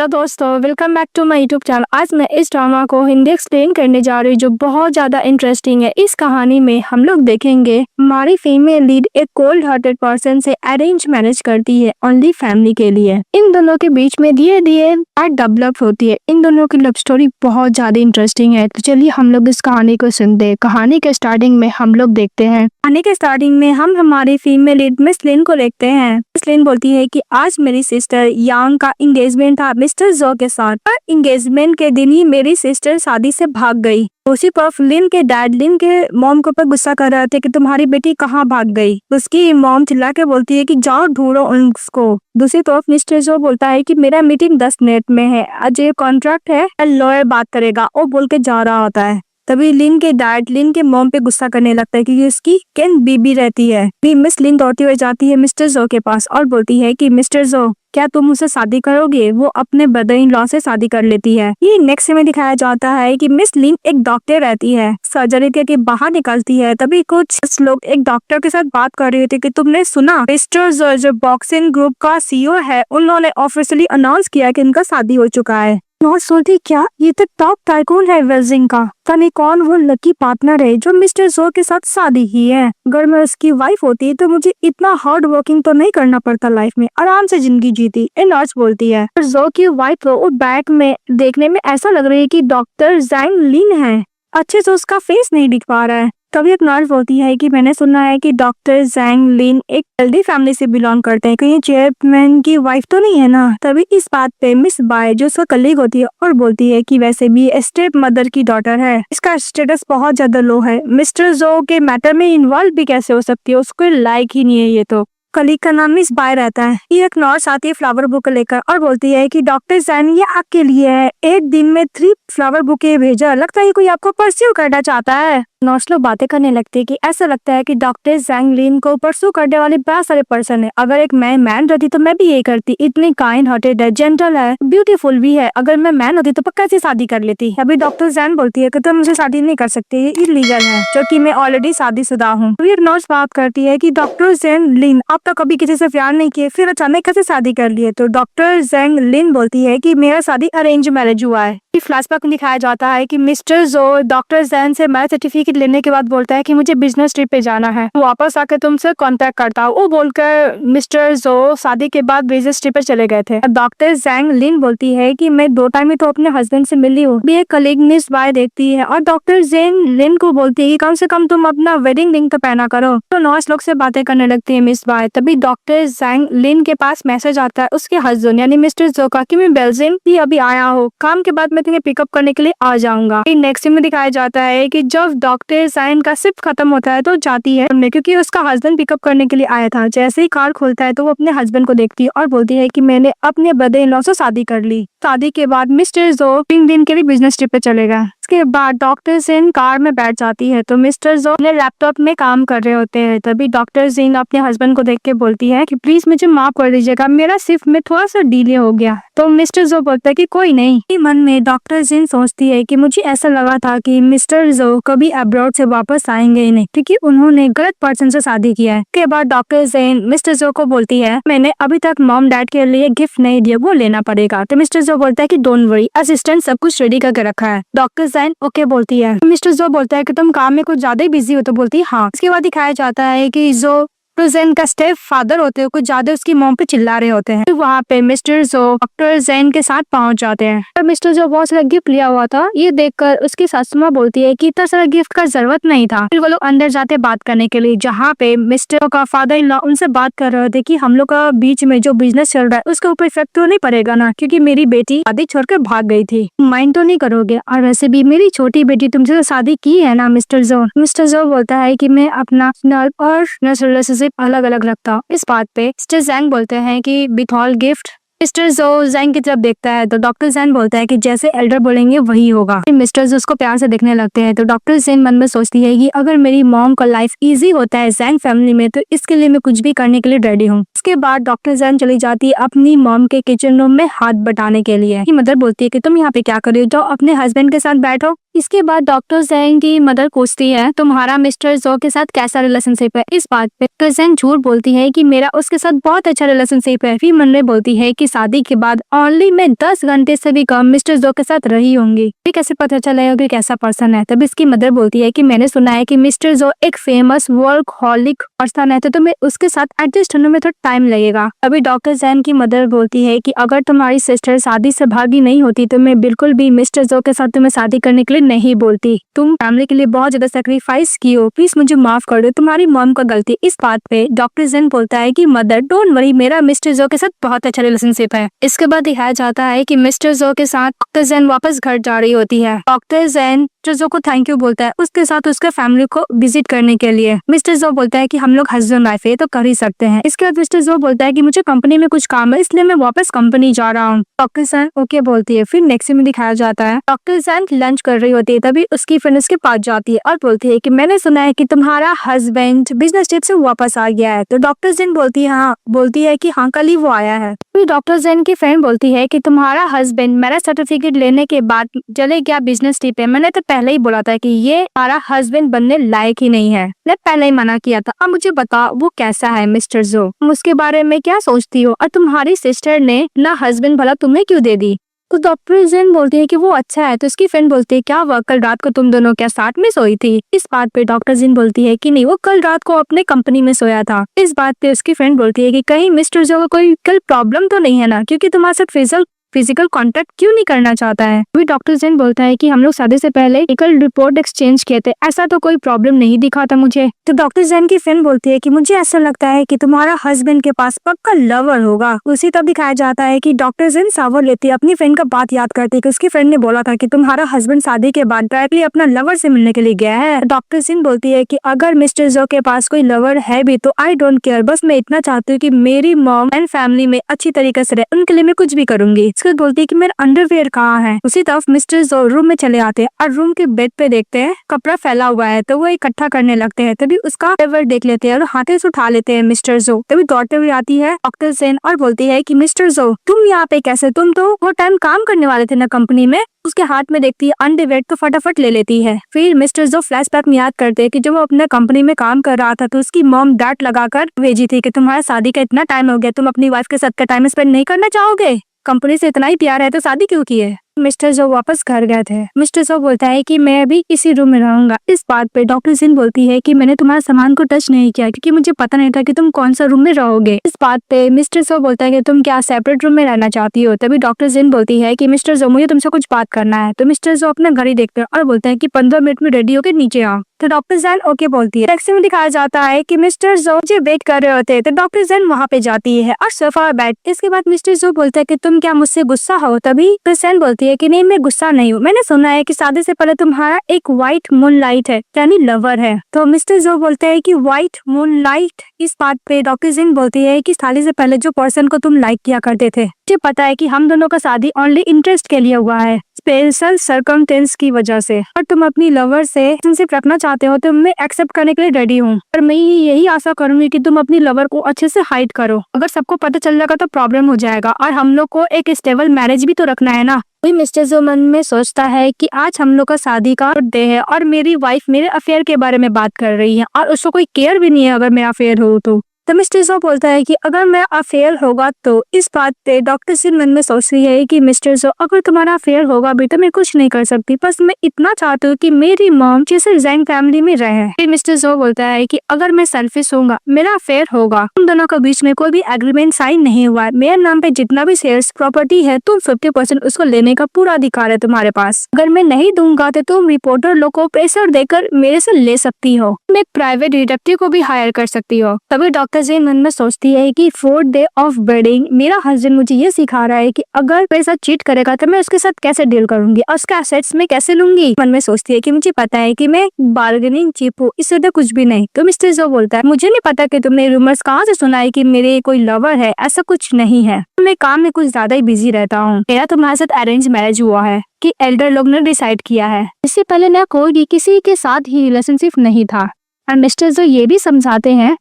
Hello दोस्तों, welcome back to my YouTube channel. आज मैं इस ड्रामा को हिंदी एक्सप्लेन करने जा रही हूँ जो बहुत ज्यादा इंटरेस्टिंग है। इस कहानी में हम लोग देखेंगे हमारी फीमेल लीड एक कोल्ड हार्टेड पर्सन से अरेंज मैरिज करती है ओनली फैमिली के लिए। इन दोनों के बीच में धीरे धीरे डेवलप होती है। इन दोनों की लव स्टोरी बहुत ज्यादा इंटरेस्टिंग है। तो चलिए हम लोग इस कहानी को सुनते हैं। कहानी के स्टार्टिंग में हम लोग देखते हैं, कहानी के स्टार्टिंग में हम हमारी फीमेल लीड मिस लिन को देखते हैं। मिस लिन बोलती है कि आज मेरी सिस्टर यांग का एंगेजमेंट था मिस्टर जो के साथ, और एंगेजमेंट के दिन ही मेरी सिस्टर शादी से भाग गई। दूसरी तरफ लिन के डैड लिन के मॉम के ऊपर गुस्सा कर रहे थे कि तुम्हारी बेटी कहाँ भाग गई। उसकी मॉम चिल्ला के बोलती है कि जाओ ढूंढो उसको। दूसरी तरफ मिस्टर जो बोलता है कि मेरा मीटिंग 10 मिनट में है, आज ये कॉन्ट्रैक्ट है, लॉयर बात करेगा, वो बोल के जा रहा होता है। तभी लिन के डैड लिन के मॉम पे गुस्सा करने लगता है क्योंकि उसकी केन बीबी रहती है। फिर मिस लिन दौड़ती हुई जाती है मिस्टर जो के पास और बोलती है कि मिस्टर जो, क्या तुम मुझसे शादी करोगे? वो अपने ब्रदर इन लॉ से शादी कर लेती है। ये नेक्स्ट में दिखाया जाता है कि मिस लिन एक डॉक्टर रहती है, सर्जरी करके बाहर निकलती है। तभी कुछ लोग एक डॉक्टर के साथ बात कर रहे थे कि तुमने सुना मिस्टर जो बॉक्सिंग ग्रुप का सीईओ है, उन्होंने ऑफिशियली अनाउंस किया कि उनका शादी हो चुका है। नॉट सोचती क्या ये तो टॉप टाइकून है वेल्जिंग का, तनी कौन वो लकी पार्टनर है जो मिस्टर जो के साथ शादी की है। अगर मैं उसकी वाइफ होती तो मुझे इतना हार्ड वर्किंग तो नहीं करना पड़ता, लाइफ में आराम से जिंदगी जीती। नर्स बोलती है जो की वाइफ वो बैक में देखने में ऐसा लग रही है कि डॉक्टर जैंग लिन है, अच्छे से उसका फेस नहीं दिख पा रहा है। तभी एक नर्स बोलती है कि मैंने सुना है कि डॉक्टर जैंग लिन एक हेल्दी फैमिली से बिलोंग करते हैं, कहीं चेयरमैन की वाइफ तो नहीं है ना। तभी इस बात पे मिस बाय जो उसका कलीग होती है और बोलती है कि वैसे भी स्टेप मदर की डॉटर है, इसका स्टेटस बहुत ज्यादा लो है, मिस्टर जो के मैटर में इन्वॉल्व भी कैसे हो सकती है, उसको लाइक ही नहीं है। ये तो कलीग का नाम मिस बाय रहता है। ये एक नर्स आती है फ्लावर बुके लेकर और बोलती है कि डॉक्टर जैन ये आपके लिए है, एक दिन में 3 फ्लावर बुके भेजा, लगता है कोई आपको परस्यू करना चाहता है। नर्स लोग बातें करने लगती है कि ऐसा लगता है कि डॉक्टर जैंग लिन को परस्यू करने वाले बहुत सारे पर्सन है। अगर एक मैं मैन रहती तो मैं भी यही करती, इतनी काइंड हार्टेड है, जेंटल है, ब्यूटीफुल भी है। अगर मैं मैन होती तो पक्का से शादी कर लेती। अभी डॉक्टर जैन बोलती है कि तुम मुझे शादी नहीं कर सकती, ये इलीगल है, जो कि मैं ऑलरेडी शादीशुदा हूँ। तो एक नर्स बात करती है कि डॉक्टर जैंग लिन आप तो कभी किसी से प्यार नहीं किए, फिर अचानक कैसे शादी कर लिए? तो डॉक्टर जैंग लिन बोलती है कि मेरा शादी अरेंज मैरिज हुआ है। फ्लैशबैक में दिखाया जाता है कि मिस्टर जो डॉक्टर जैन से मैरिज सर्टिफिकेट लेने के बाद बोलता है कि मुझे बिजनेस ट्रिप पे जाना है, वापस आके तुमसे कांटेक्ट करता हूँ। वो बोलकर मिस्टर जो शादी के बाद बिजनेस ट्रिप पे चले गए थे। डॉक्टर जैंग लिन बोलती है कि मैं 2 टाइम में तो अपने हस्बैंड से मिली हूँ। भी एक कलीग मिस बाय देखती है और डॉक्टर जैंग लिन को बोलती है कि कम से कम तुम अपना वेडिंग रिंग तो पहना करो। तो नर्स लोग से बातें करने लगती है मिस बाय। तभी डॉक्टर जैंग लिन के पास मैसेज आता है उसके हस्बैंड यानी मिस्टर जो का कि मैं बेल्जियम ही अभी आया हूँ, काम के बाद मैं तुम्हें पिकअप करने के लिए आ जाऊंगा। नेक्स्ट में दिखाया जाता है कि जब डॉक्टर जैन का शिफ्ट खत्म होता है तो जाती है क्योंकि उसका हस्बैंड पिकअप करने के लिए आया था। जैसे ही कार खोलता है तो वो अपने हस्बैंड को देखती है और बोलती है कि मैंने अपने ब्रदर इन लॉ से शादी कर ली। शादी के बाद मिस्टर जो 3 दिन के लिए बिजनेस ट्रिप पे चलेगा। इसके बाद डॉक्टर जैन कार में बैठ जाती है तो मिस्टर जो अपने लैपटॉप में काम कर रहे होते हैं। तभी डॉक्टर जैन अपने हस्बैंड को देख के बोलती है कि प्लीज मुझे माफ कर दीजिएगा, मेरा शिफ्ट में थोड़ा सा डिले हो गया। तो मिस्टर जो बोलता है कि कोई नहीं। मन में डॉक्टर जैन सोचती है कि मुझे ऐसा लगा था कि मिस्टर जो कभी अब्रॉड से वापस आएंगे ही नहीं क्योंकि उन्होंने गलत पर्सन से शादी किया है। इसके बाद डॉक्टर जैन मिस्टर जो को बोलती है मैंने अभी तक मॉम डैड के लिए गिफ्ट नहीं दिया, वो लेना पड़ेगा। तो मिस्टर जो बोलता है कि डोंट वरी, असिस्टेंट सब कुछ रेडी करके रखा है। डॉक्टर जैन ओके बोलती है। मिस्टर जो बोलता है कि तुम काम में कुछ ज्यादा ही बिजी हो, तो बोलती है हाँ। इसके बाद दिखाया जाता है कि जो जैन का स्टेप फादर होते हैं कुछ ज्यादा उसकी मॉम पे चिल्ला रहे होते हैं। तो वहाँ पे मिस्टर जो डॉक्टर जैन के साथ पहुंच जाते हैं और मिस्टर जो बहुत सारा गिफ्ट लिया हुआ था ये देखकर उसकी सासू माँ बोलती है कि इतना सारा गिफ्ट का जरूरत नहीं था। फिर वो लोग अंदर जाते बात करने के लिए, जहाँ पे मिस्टर का फादर इन लॉ उनसे बात कर रहे थे कि हम लोग का बीच में जो बिजनेस चल रहा है उसके ऊपर इफेक्ट तो नहीं पड़ेगा ना, क्योंकि मेरी बेटी शादी छोड़कर भाग गई थी, माइंड तो नहीं करोगे? और वैसे भी मेरी छोटी बेटी तुमसे शादी की है ना मिस्टर जो बोलता है कि मैं अपना नर्व और रिलेशनशिप अलग अलग रखता हूँ। इस बात पे मिस्टर जैंग बोलते हैं कि विथ ऑल गिफ्ट। मिस्टर जो जैंग की तरफ देखता है तो डॉक्टर जैन बोलता है कि जैसे एल्डर बोलेंगे वही होगा। मिस्टर जो उसको प्यार से देखने लगते हैं तो डॉक्टर जैन मन में सोचती है कि अगर मेरी मॉम का लाइफ इजी होता है जैंग फैमिली में तो इसके लिए मैं कुछ भी करने के लिए रेडी हूँ। इसके बाद डॉक्टर जैन चली जाती है अपनी मॉम के किचन रूम में हाथ बटाने के लिए। मदर बोलती है कि तुम यहाँ पे क्या कर रही हो, जाओ अपने हस्बैंड के साथ बैठो। इसके बाद डॉक्टर जैन की मदर पूछती है तुम्हारा मिस्टर जो के साथ कैसा रिलेशनशिप है। इस बात पे डॉक्टर जैन झूठ बोलती है कि मेरा उसके साथ बहुत अच्छा रिलेशनशिप है। फिर मनरे बोलती है कि शादी के बाद ओनली मैं 10 घंटे से भी कम मिस्टर जो के साथ रही होंगी। फिर कैसे पता चलेगा कि कैसा पर्सन है। तब इसकी मदर बोलती है कि मैंने सुना है कि मिस्टर जो एक फेमस वर्कहॉलिक पर्सन है, तो तुम्हें उसके साथ एडजस्ट होने में थोड़ा टाइम लगेगा। अभी डॉक्टर जैन की मदर बोलती है कि अगर तुम्हारी सिस्टर शादी से भागी नहीं होती तो मैं बिल्कुल भी मिस्टर जो के साथ तुम्हें शादी करने के लिए नहीं बोलती। तुम फैमिली के लिए बहुत ज्यादा सेक्रीफाइस की हो, प्लीज मुझे माफ कर दो, तुम्हारी मॉम का गलती। इस बात पे डॉक्टर जैन बोलता है कि मदर डोंट वरी, मेरा मिस्टर जो के साथ बहुत अच्छा रिलेशनशिप है। इसके बाद दिखाया जाता है कि मिस्टर जो के साथ डॉक्टर जैन वापस घर जा रही होती है। डॉक्टर जैन जो को थैंक यू बोलता है उसके साथ उसके फैमिली को विजिट करने के लिए। मिस्टर जो बोलता है कि हम लोग हस्बैंड वाइफ है तो कर ही सकते हैं। इसके बाद मिस्टर जो बोलता है कि मुझे कंपनी में कुछ काम है इसलिए मैं वापस कंपनी जा रहा हूँ। डॉक्टर जैन ओके बोलती है। फिर नेक्स्ट में दिखाया जाता है डॉक्टर जैन लंच कर रही होती है, तभी उसकी फ्रेंड उसके पास जाती है और बोलती है कि मैंने सुना है कि तुम्हारा हस्बैंड बिजनेस ट्रिप से वापस आ गया है। तो डॉक्टर जैन बोलती है कि हाँ कल ही वो आया है। फिर डॉक्टर जैन की फ्रेंड बोलती है कि तुम्हारा हस्बैंड मेरा सर्टिफिकेट लेने के बाद चले गया बिजनेस ट्रिप पे। मैंने तो पहले ही बोला था कि ये हमारा हस्बैंड बनने लायक ही नहीं है, मैं पहले ही मना किया था। अब मुझे बता वो कैसा है मिस्टर जो, तुम उसके बारे में क्या सोचती हो, और तुम्हारी सिस्टर ने ना हस्बैंड भला तुम्हें क्यों दे दी। तो डॉक्टर जैन बोलती है कि वो अच्छा है। तो उसकी फ्रेंड बोलती है क्या वह कल रात को तुम दोनों क्या साथ में सोई थी। इस बात पे डॉक्टर जैन बोलती है कि नहीं, वो कल रात को अपने कंपनी में सोया था। इस बात पे उसकी फ्रेंड बोलती है कि कहीं मिस्टर जो को कोई कल प्रॉब्लम तो नहीं है ना, क्योंकि तुम्हारे साथ फिजिकल कांटेक्ट क्यों नहीं करना चाहता है। फिर डॉक्टर जैन बोलता है कि हम लोग शादी से पहले मेडिकल रिपोर्ट एक्सचेंज किए थे, ऐसा तो कोई प्रॉब्लम नहीं दिखा था मुझे। तो डॉक्टर जैन की फ्रेंड बोलती है कि मुझे ऐसा लगता है कि तुम्हारा हस्बैंड के पास पक्का लवर होगा। उसी तब दिखाया जाता है कि डॉक्टर जैन शावर लेती है, अपनी फ्रेंड का बात याद करती है कि उसकी फ्रेंड ने बोला था कि तुम्हारा हस्बैंड शादी के बाद डायरेक्टली अपना लवर से मिलने के लिए गया है। डॉक्टर जैन बोलती है कि अगर मिस्टर जो के पास कोई लवर है भी तो आई डोंट केयर, बस मैं इतना चाहती हूँ कि मेरी मॉम एंड फैमिली में अच्छी तरीके से रहे, उनके लिए मैं कुछ भी करूंगी। बोलती है कि मेरा अंडरवेयर कहाँ है। उसी तरफ मिस्टर जो रूम में चले आते हैं और रूम के बेड पे देखते हैं कपड़ा फैला हुआ है, तो वो इकट्ठा करने लगते हैं। तभी उसका अंडरवेयर देख लेते हैं और हाथे से उठा लेते हैं मिस्टर जो। तभी दौड़ते हुए आती है डॉक्टर जैन और बोलती है कि मिस्टर जो तुम यहाँ पे कैसे, तुम तो वो टाइम काम करने वाले थे ना कंपनी में। उसके हाथ में देखती है अंडरवेयर तो फटाफट ले लेती है। फिर मिस्टर जो फ्लैशबैक में याद करते हैं कि जब वो अपने कंपनी में काम कर रहा था तो उसकी मॉम डांट लगाकर भेजी थी कि तुम्हारा शादी का इतना टाइम हो गया, तुम अपनी वाइफ के साथ का टाइम स्पेंड नहीं करना चाहोगे, कंपनी से इतना ही प्यार है तो शादी क्यों की है। मिस्टर जो वापस घर गए थे। मिस्टर जो बोलता है कि मैं अभी इसी रूम में रहूंगा। इस बात पे डॉक्टर जैन बोलती है कि मैंने तुम्हारे सामान को टच नहीं किया क्योंकि मुझे पता नहीं था कि तुम कौन सा रूम में रहोगे। इस बात पे मिस्टर जो बोलता है कि तुम क्या सेपरेट रूम में रहना चाहती हो। तभी डॉक्टर जैन बोलती है कि मिस्टर जो मुझे तुमसे कुछ बात करना है। तो मिस्टर जो अपना घड़ी देखते हैं और बोलते हैं कि 15 मिनट में रेडी होकर नीचे आओ। तो डॉक्टर जैन ओके बोलती है। टैक्सी में दिखाया जाता है कि मिस्टर जो मुझे वेट कर रहे होते हैं, तो डॉक्टर जैन वहाँ पे जाती है और सोफा बैठ। इसके बाद मिस्टर जो बोलता है कि तुम क्या मुझसे गुस्सा हो। तभी डॉक्टर जैन बोलती है कि नहीं मैं गुस्सा नहीं हूँ, मैंने सुना है कि शादी से पहले तुम्हारा एक व्हाइट मून लाइट है यानी लवर है। तो मिस्टर जो बोलते हैं कि व्हाइट मून लाइट। इस बात पे डॉक्टर जैन बोलती है कि शादी से पहले जो पर्सन को तुम लाइक किया करते थे, मुझे पता है कि हम दोनों का शादी ओनली इंटरेस्ट के लिए हुआ है, स्पेशल सर्कमस्टेंस की वजह से, और तुम अपनी लवर से रिलेशनशिप रखना चाहते हो तो मैं एक्सेप्ट करने के लिए रेडी हूँ। और मैं यही आशा करूंगी कि तुम अपनी लवर को अच्छे से हाइड करो। अगर सबको पता चल जाएगा तो प्रॉब्लम हो जाएगा और हम लोग को एक स्टेबल मैरिज भी तो रखना है ना। वही मिस्टर जो मन में सोचता है कि आज हम लोग का शादी का डे है और मेरी वाइफ मेरे अफेयर के बारे में बात कर रही है और उसको कोई केयर भी नहीं है अगर मेरा अफेयर हो तो मिस्टर जो बोलता है कि अगर मेरा अफेयर होगा तो। इस बात पे डॉक्टर सिंह मन में सोच रही है कि मिस्टर जो अगर तुम्हारा अफेयर होगा भी तो मैं कुछ नहीं कर सकती, बस मैं इतना चाहती हूँ कि मेरी मॉम जैसे जैन फैमिली में रहे। फिर मिस्टर जो बोलता है कि अगर मैं सेल्फिश होगा, मेरा अफेयर होगा, तुम दोनों के बीच में कोई भी एग्रीमेंट साइन नहीं हुआ है, मेरे नाम पे जितना भी शेयर्स प्रॉपर्टी है तुम 50% उसको लेने का पूरा अधिकार है तुम्हारे पास। अगर मैं नहीं दूंगा तो तुम रिपोर्टर लोग को प्रेशर देकर मेरे से ले सकती हो, तुम एक प्राइवेट डिटेक्टिव को भी हायर कर सकती हो। तभी डॉक्टर जैन मन में सोचती है कि 4th डे ऑफ वेडिंग मेरा हस्बैंड मुझे ये सिखा रहा है कि अगर मेरे साथ चीट करेगा तो मैं उसके साथ कैसे डील करूंगी और उसका एसेट्स में कैसे लूंगी। मन में सोचती है कि मुझे पता है कि मैं बार्गेनिंग चीप हूँ, इससे तो कुछ भी नहीं। तो मिस्टर जो बोलता है मुझे नहीं पता कि तुमने रूमर्स कहाँ से सुना है कि मेरे कोई लवर है, ऐसा कुछ नहीं है, मैं काम में कुछ ज्यादा ही बिजी रहता हूँ। मेरा तुम्हारे साथ अरेंज मैरिज हुआ है कि एल्डर लोग ने डिसाइड किया है, इससे पहले ना कोई भी किसी के साथ ही रिलेशनशिप नहीं था। और मिस्टर जो ये भी समझाते हैं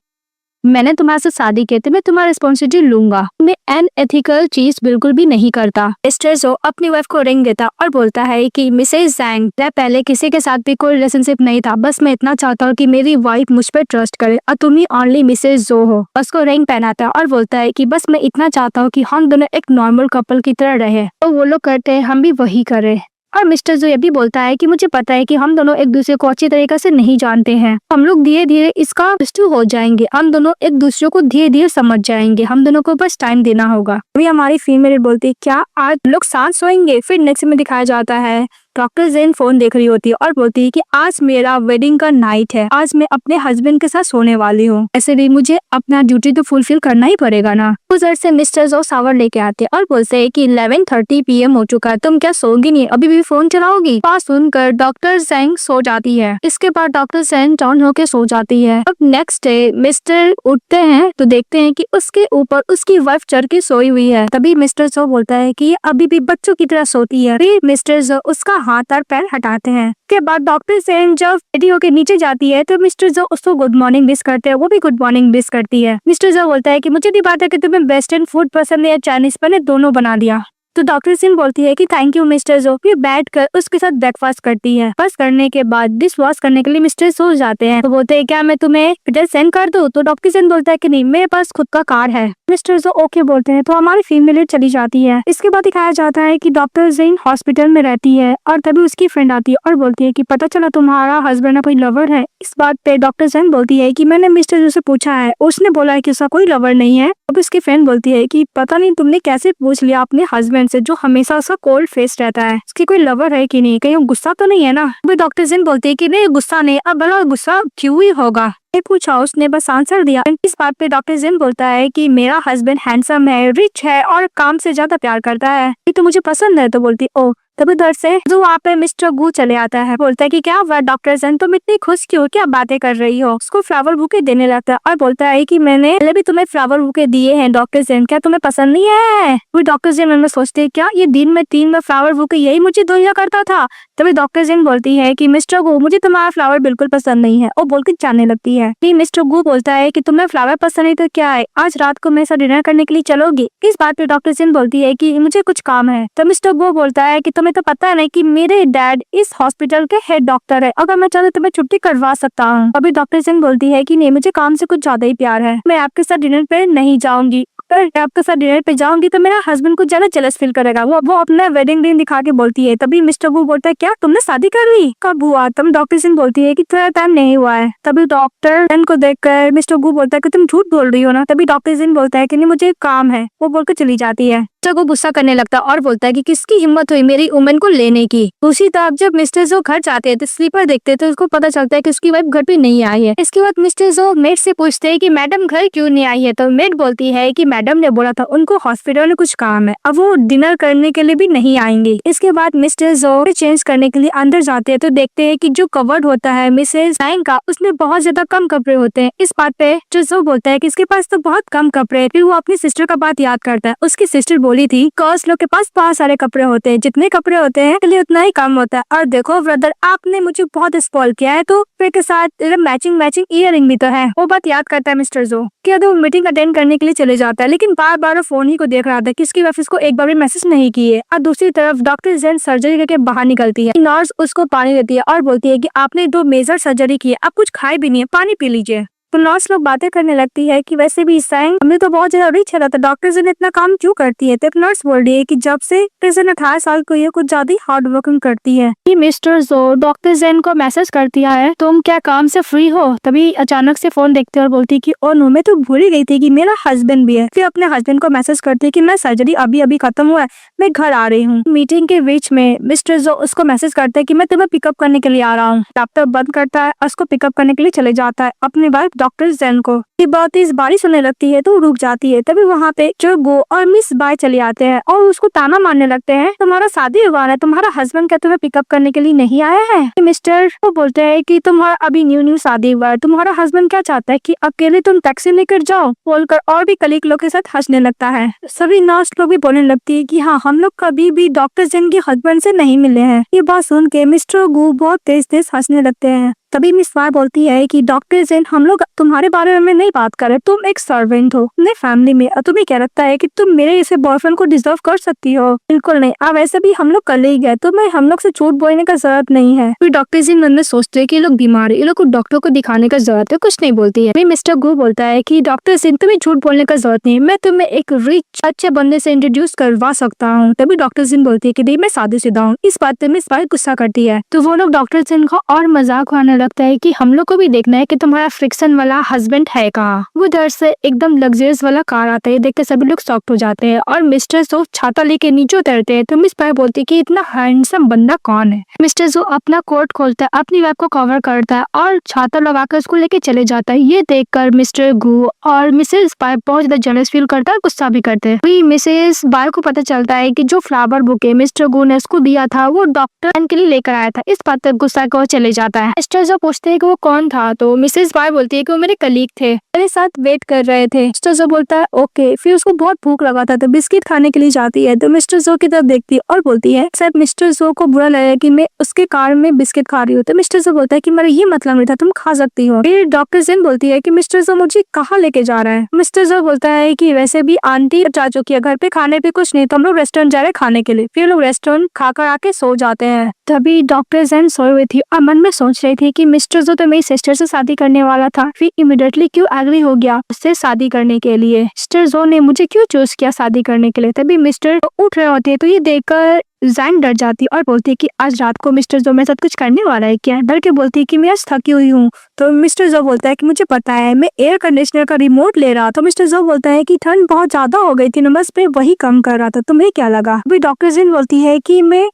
मैंने तुम्हारे से शादी की, तो मैं तुम्हारा रिस्पॉन्सिबिलिटी लूंगा। मैं अनएथिकल चीज बिल्कुल भी नहीं करता। मिस्टर जो अपनी वाइफ को रिंग देता और बोलता है कि मिसेज जैंग, मैं पहले किसी के साथ भी कोई रिलेशनशिप नहीं था, बस मैं इतना चाहता हूँ कि मेरी वाइफ मुझ पर ट्रस्ट करे और तुम ही ओनली मिसेज जो हो। उसको रिंग पहनाता है और बोलता है कि बस मैं इतना चाहता हूँ कि हम दोनों एक नॉर्मल कपल की तरह रहे। तो वो लोग करते हैं, हम भी वही करें। और मिस्टर जो ये भी बोलता है कि मुझे पता है कि हम दोनों एक दूसरे को अच्छी तरीके से नहीं जानते हैं, हम लोग धीरे धीरे इसका टू हो जाएंगे, हम दोनों एक दूसरे को धीरे धीरे समझ जाएंगे, हम दोनों को बस टाइम देना होगा। अभी हमारी फीमेल बोलती है क्या आज लोग साथ सोएंगे। फिर नेक्स्ट में दिखाया जाता है डॉक्टर जेन फोन देख रही होती है और बोलती है कि आज मेरा वेडिंग का नाइट है, आज मैं अपने हस्बैंड के साथ सोने वाली हूँ, ऐसे भी मुझे अपना ड्यूटी तो फुलफिल करना ही पड़ेगा ना। उधर से मिस्टर जो शावर लेके आते हैं और बोलते हैं कि 11:30 PM हो चुका है, तुम क्या सोओगी नहीं, अभी भी फोन चलाओगी। बात सुनकर डॉक्टर जेंग सो जाती है। इसके बाद डॉक्टर जेन टर्न होके सो जाती है। अब नेक्स्ट डे मिस्टर उठते हैं तो देखते हैं कि उसके ऊपर उसकी वाइफ चढ़ के सोई हुई है। तभी मिस्टर जो बोलता है कि ये अभी भी बच्चों की तरह सोती है। फिर मिस्टर जो उसका हाथ और पैर हटाते हैं। उसके बाद डॉक्टर सेन जब रेडी होकर नीचे जाती है तो मिस्टर जो उसको गुड मॉर्निंग विश करते हैं, वो भी गुड मॉर्निंग विश करती है। मिस्टर जो बोलता है कि मुझे नहीं पता कि तुम्हें वेस्टर्न फूड पसंद है या चाइनीज, मैंने दोनों बना दिया। तो डॉक्टर सिंह बोलती है कि थैंक यू मिस्टर जो। फिर बैठकर उसके साथ ब्रेकफास्ट करती है। बस करने के बाद डिश वॉश करने के लिए मिस्टर सो जाते हैं। तो बोलते हैं क्या मैं तुम्हें पिटर सेंड कर दूं। तो डॉक्टर सिंह बोलता है कि नहीं, मेरे पास खुद का कार है। मिस्टर जो ओके बोलते हैं तो हमारी फीमेल चली जाती है। इसके बाद दिखाया जाता है कि डॉक्टर जेन हॉस्पिटल में रहती है और तभी उसकी फ्रेंड आती है और बोलती है कि पता चला तुम्हारा हस्बैंड कोई लवर है। इस बात पे डॉक्टर जेन बोलती है कि मैंने मिस्टर जो से पूछा है, उसने बोला है कि उसका कोई लवर नहीं है। अब उसकी फ्रेंड बोलती है कि पता नहीं तुमने कैसे पूछ लिया अपने हस्बैंड से, जो हमेशा उसका कोल्ड फेस रहता है, उसकी कोई लवर है कि नहीं, कहीं वो गुस्सा तो नहीं है ना। अभी डॉक्टर जेन बोलती है कि नहीं गुस्सा नहीं। अब भला गुस्सा क्यों ही होगा, पूछा, उसने बस आंसर दिया। इस बात पे डॉक्टर जिन बोलता है कि मेरा हस्बैंड हैंडसम है, रिच है और काम से ज्यादा प्यार करता है, ये तो मुझे पसंद है। तो बोलती ओ। तभी उधर से जो वहाँ पे मिस्टर गू चले आता है। बोलता है कि क्या हुआ डॉक्टर जन, तुम इतनी खुश क्यों, क्या बातें कर रही हो। उसको फ्लावर बुके देने लगता है और बोलता है कि मैंने पहले भी तुम्हें फ्लावर बुके दिए हैं डॉक्टर जन, क्या तुम्हें पसंद नहीं है। वो डॉक्टर जन मन में सोचते हैं क्या ये दिन में 3 बार फ्लावर बुके यही मुझे दिया करता था। तभी डॉक्टर जन बोलती है कि मिस्टर गू मुझे तुम्हारा फ्लावर बिल्कुल पसंद नहीं है, और बोल के जाने लगती है। फिर मिस्टर गू बोलता है कि तुम्हें फ्लावर पसंद नहीं तो क्या है, आज रात को मेरे साथ डिनर करने के लिए चलोगी। इस बात पे डॉक्टर जन बोलती है कि मुझे कुछ काम है। तो मिस्टर गू बोलता है कि तुम्हें तो पता है नहीं कि मेरे डैड इस हॉस्पिटल के हेड डॉक्टर है, अगर मैं चाहूँ तो मैं छुट्टी करवा सकता हूँ। अभी डॉक्टर जन बोलती है कि नहीं, मुझे काम से कुछ ज्यादा ही प्यार है, मैं आपके साथ डिनर पे नहीं जाऊंगी। अगर आपके साथ डिनर पे जाऊंगी तो मेरा हस्बैंड को ज्यादा जेलस फील करेगा। वो अपना वेडिंग रिंग दिखा के बोलती है। तभी मिस्टर गू बोलता है क्या तुमने शादी कर ली, कब हुआ। तब डॉक्टर सिंह बोलती है कि थोड़ा टाइम नहीं हुआ है। तभी डॉक्टर सिंह को देखकर मिस्टर गू बोलता है कि तुम झूठ बोल रही हो ना। तभी डॉक्टर सिंह बोलता है कि नहीं मुझे काम है, वो बोलकर चली जाती है। मिस्टर गू गुस्सा करने लगता है और बोलता है कि किसकी हिम्मत हुई मेरी वुमेन को लेने की। दूसरी तरफ जब मिस्टर जो घर जाते हैं तो स्लीपर देखते हैं तो उसको पता चलता है कि उसकी वाइफ घर पे नहीं आई है। इसके बाद मिस्टर जो मेड से पूछते हैं कि मैडम घर क्यों नहीं आई है। तो मेड बोलती है कि मैडम ने बोला था उनको हॉस्पिटल में कुछ काम है, अब वो डिनर करने के लिए भी नहीं आएंगे। इसके बाद मिस्टर जो चेंज करने के लिए अंदर जाते हैं तो देखते हैं कि जो कवर्ड होता है मिसेज जैंग का, उसमें बहुत ज्यादा कम कपड़े होते हैं। इस बात पे जो बोलता है कि इसके पास तो बहुत कम कपड़े हैं। फिर वो अपनी सिस्टर का बात याद करता है। उसकी सिस्टर बोली थी गर्ल्स लोग के पास बहुत सारे कपड़े होते हैं, जितने कपड़े होते हैं के लिए उतना ही कम होता है। और देखो ब्रदर, आपने मुझे बहुत स्पॉइल किया है, तो फिर के साथ मैचिंग ईयरिंग भी तो है। वो बात याद करता है मिस्टर जो कि वो मीटिंग अटेंड करने के लिए चले जाता है, लेकिन बार बार फोन ही को देख रहा था कि इसकी वाइफ इसको एक बार भी मैसेज नहीं किए। और दूसरी तरफ डॉक्टर जेन सर्जरी करके बाहर निकलती है। नर्स उसको पानी देती है और बोलती है कि आपने 2 मेजर सर्जरी की है, आप कुछ खाए भी नहीं है, पानी पी लीजिए। तो नर्स लोग बातें करने लगती है कि वैसे भी जैंग हमें तो बहुत ज्यादा रिच है, तो डॉक्टर जेन इतना काम क्यों करती है। तो नर्स बोल रही है कि जब से जेन 18 साल को ये कुछ ज्यादा हार्ड वर्किंग करती है। मिस्टर जो डॉक्टर जेन को मैसेज करती है तुम क्या काम से फ्री हो। तभी अचानक से फोन देखते और बोलती है कि ओ नो, मैं तो भूल ही गई थी कि मेरा हस्बैंड भी है। फिर अपने हस्बैंड को मैसेज करती है कि मैं सर्जरी अभी अभी खत्म हुआ है, मैं घर आ रही हूँ। मीटिंग के बीच में मिस्टर जो उसको मैसेज करता है कि मैं तुम्हें पिकअप करने के लिए आ रहा हूँ। लैपटॉप बंद करता है, उसको पिकअप करने के लिए चले जाता है अपनी वाइफ डॉक्टर जेन को। बहुत तेज बारिश होने लगती है तो रुक जाती है। तभी वहाँ पे जो गो और मिस बाय चले आते हैं और उसको ताना मारने लगते हैं, तुम्हारा शादी हुआ है, तुम्हारा हस्बैंड क्या तुम्हें पिकअप करने के लिए नहीं आया है। मिस्टर वो बोलते हैं कि तुम्हारा अभी न्यू शादी हुआ है, तुम्हारा हस्बैंड क्या चाहता है कि अकेले तुम टैक्सी लेकर जाओ, बोलकर और भी कलीग लोग के साथ हंसने लगता है। सभी नर्स लोग भी बोलने लगती है कि हाँ, हम लोग कभी भी डॉक्टर जेन के हस्बैंड से नहीं मिले हैं। ये बात सुन के मिस्टर गू बहुत तेज तेज हंसने लगते हैं। तभी मिस वाई बोलती है कि डॉक्टर जेन, हम लोग तुम्हारे बारे में नहीं बात कर रहे, तुम एक सर्वेंट हो अपने फैमिली में और तुम्हें क्या लगता है कि तुम मेरे इसे बॉयफ्रेंड को डिजर्व कर सकती हो? बिल्कुल नहीं, अब वैसे भी हम लोग कल ही गए, तुम्हें हम लोग से झूठ बोलने का जरूरत नहीं है। फिर डॉक्टर जेन मन में सोचते है कि ये लोग बीमार है, ये लोग को डॉक्टर को दिखाने का जरूरत है, कुछ नहीं बोलती है। मिस्टर गु बोलता है कि डॉक्टर जेन तुम्हें झूठ बोलने का जरूरत नहीं है, मैं तुम्हें एक रिच अच्छे बंदे से इंट्रोड्यूस करवा सकता हूँ। तभी डॉक्टर जेन बोलती है कि नहीं, मैं शादीशुदा हूँ। इस बात पे मिस वाई गुस्सा करती है तो वो लोग डॉक्टर जेन का और मजाक उड़ाने लगता है कि हम लोग को भी देखना है कि तुम्हारा फ्रिक्शन वाला हस्बैंड है कहाँ। वो इधर से एकदम लग्जरियस वाला कार आता है, देख के सभी लोग शॉक्ड हो जाते हैं और मिस्टर जो छाता लेके नीचे उतरते हैं तो मिस वाई बोलती है कि इतना हैंडसम बंदा कौन है। मिस्टर जो अपना कोट खोलता है, अपनी वाइफ को कवर करता है और छाता लगाकर उसको लेके चले जाता है। ये देखकर मिस्टर गु और मिसेस वाई बहुत ज्यादा जेलस फील करता है, गुस्सा भी करते हैं। मिसेस वाई को पता चलता है कि जो फ्लावर बुके मिस्टर गु ने उसको दिया था वो डॉक्टर के लिए लेकर आया था। इस बात पर गुस्सा को चले जाता है। मिस्टर जो पूछते हैं कि वो कौन था तो मिसेस वाई बोलती है कि वो मेरे कलीग थे, मेरे साथ वेट कर रहे थे। मिस्टर जो बोलता है ओके। फिर उसको बहुत भूख लगा था तो बिस्किट खाने के लिए जाती है तो मिस्टर जो की तरफ देखती है और बोलती है शायद मिस्टर जो को बुरा लगा कि मैं उसके कार में बिस्किट खा रही हूँ। तो मिस्टर जो बोलता है कि मेरा ये मतलब नहीं था, तुम खा सकती हो। फिर डॉक्टर जेन बोलती है कि मिस्टर जो मुझे कहाँ लेके जा रहा है। मिस्टर जो बोलता है कि वैसे भी आंटी जा चुकी है घर पे, खाने पे कुछ नहीं तो हम लोग रेस्टोरेंट जा रहे हैं खाने के लिए। फिर लोग रेस्टोरेंट खाकर आके सो जाते हैं। तभी डॉक्टर जेन सोई हुई थी और मन में सोच रही थी कि मिस्टर जो तो मेरी सिस्टर से शादी करने वाला था, फिर इमीडिएटली क्यों एग्री हो गया उससे शादी करने के लिए। मिस्टर जो ने मुझे क्यों चूज किया शादी करने के लिए। तभी मिस्टर उठ रहे होते तो ये देखकर जैंग डर जाती और बोलती है कि आज रात को मिस्टर जो मेरे साथ कुछ करने वाला है क्या। डर के बोलती है कि मैं आज थकी हुई हूँ। तो मिस्टर जो बोलता है कि मुझे पता है, मैं एयर कंडीशनर का रिमोट ले रहा था। तो मिस्टर जो बोलता है कि ठंड बहुत ज्यादा हो गई थी ना, बस मैं वही कम कर रहा था, तुम्हें क्या लगा। अभी डॉक्टर जेन बोलती है कि मैं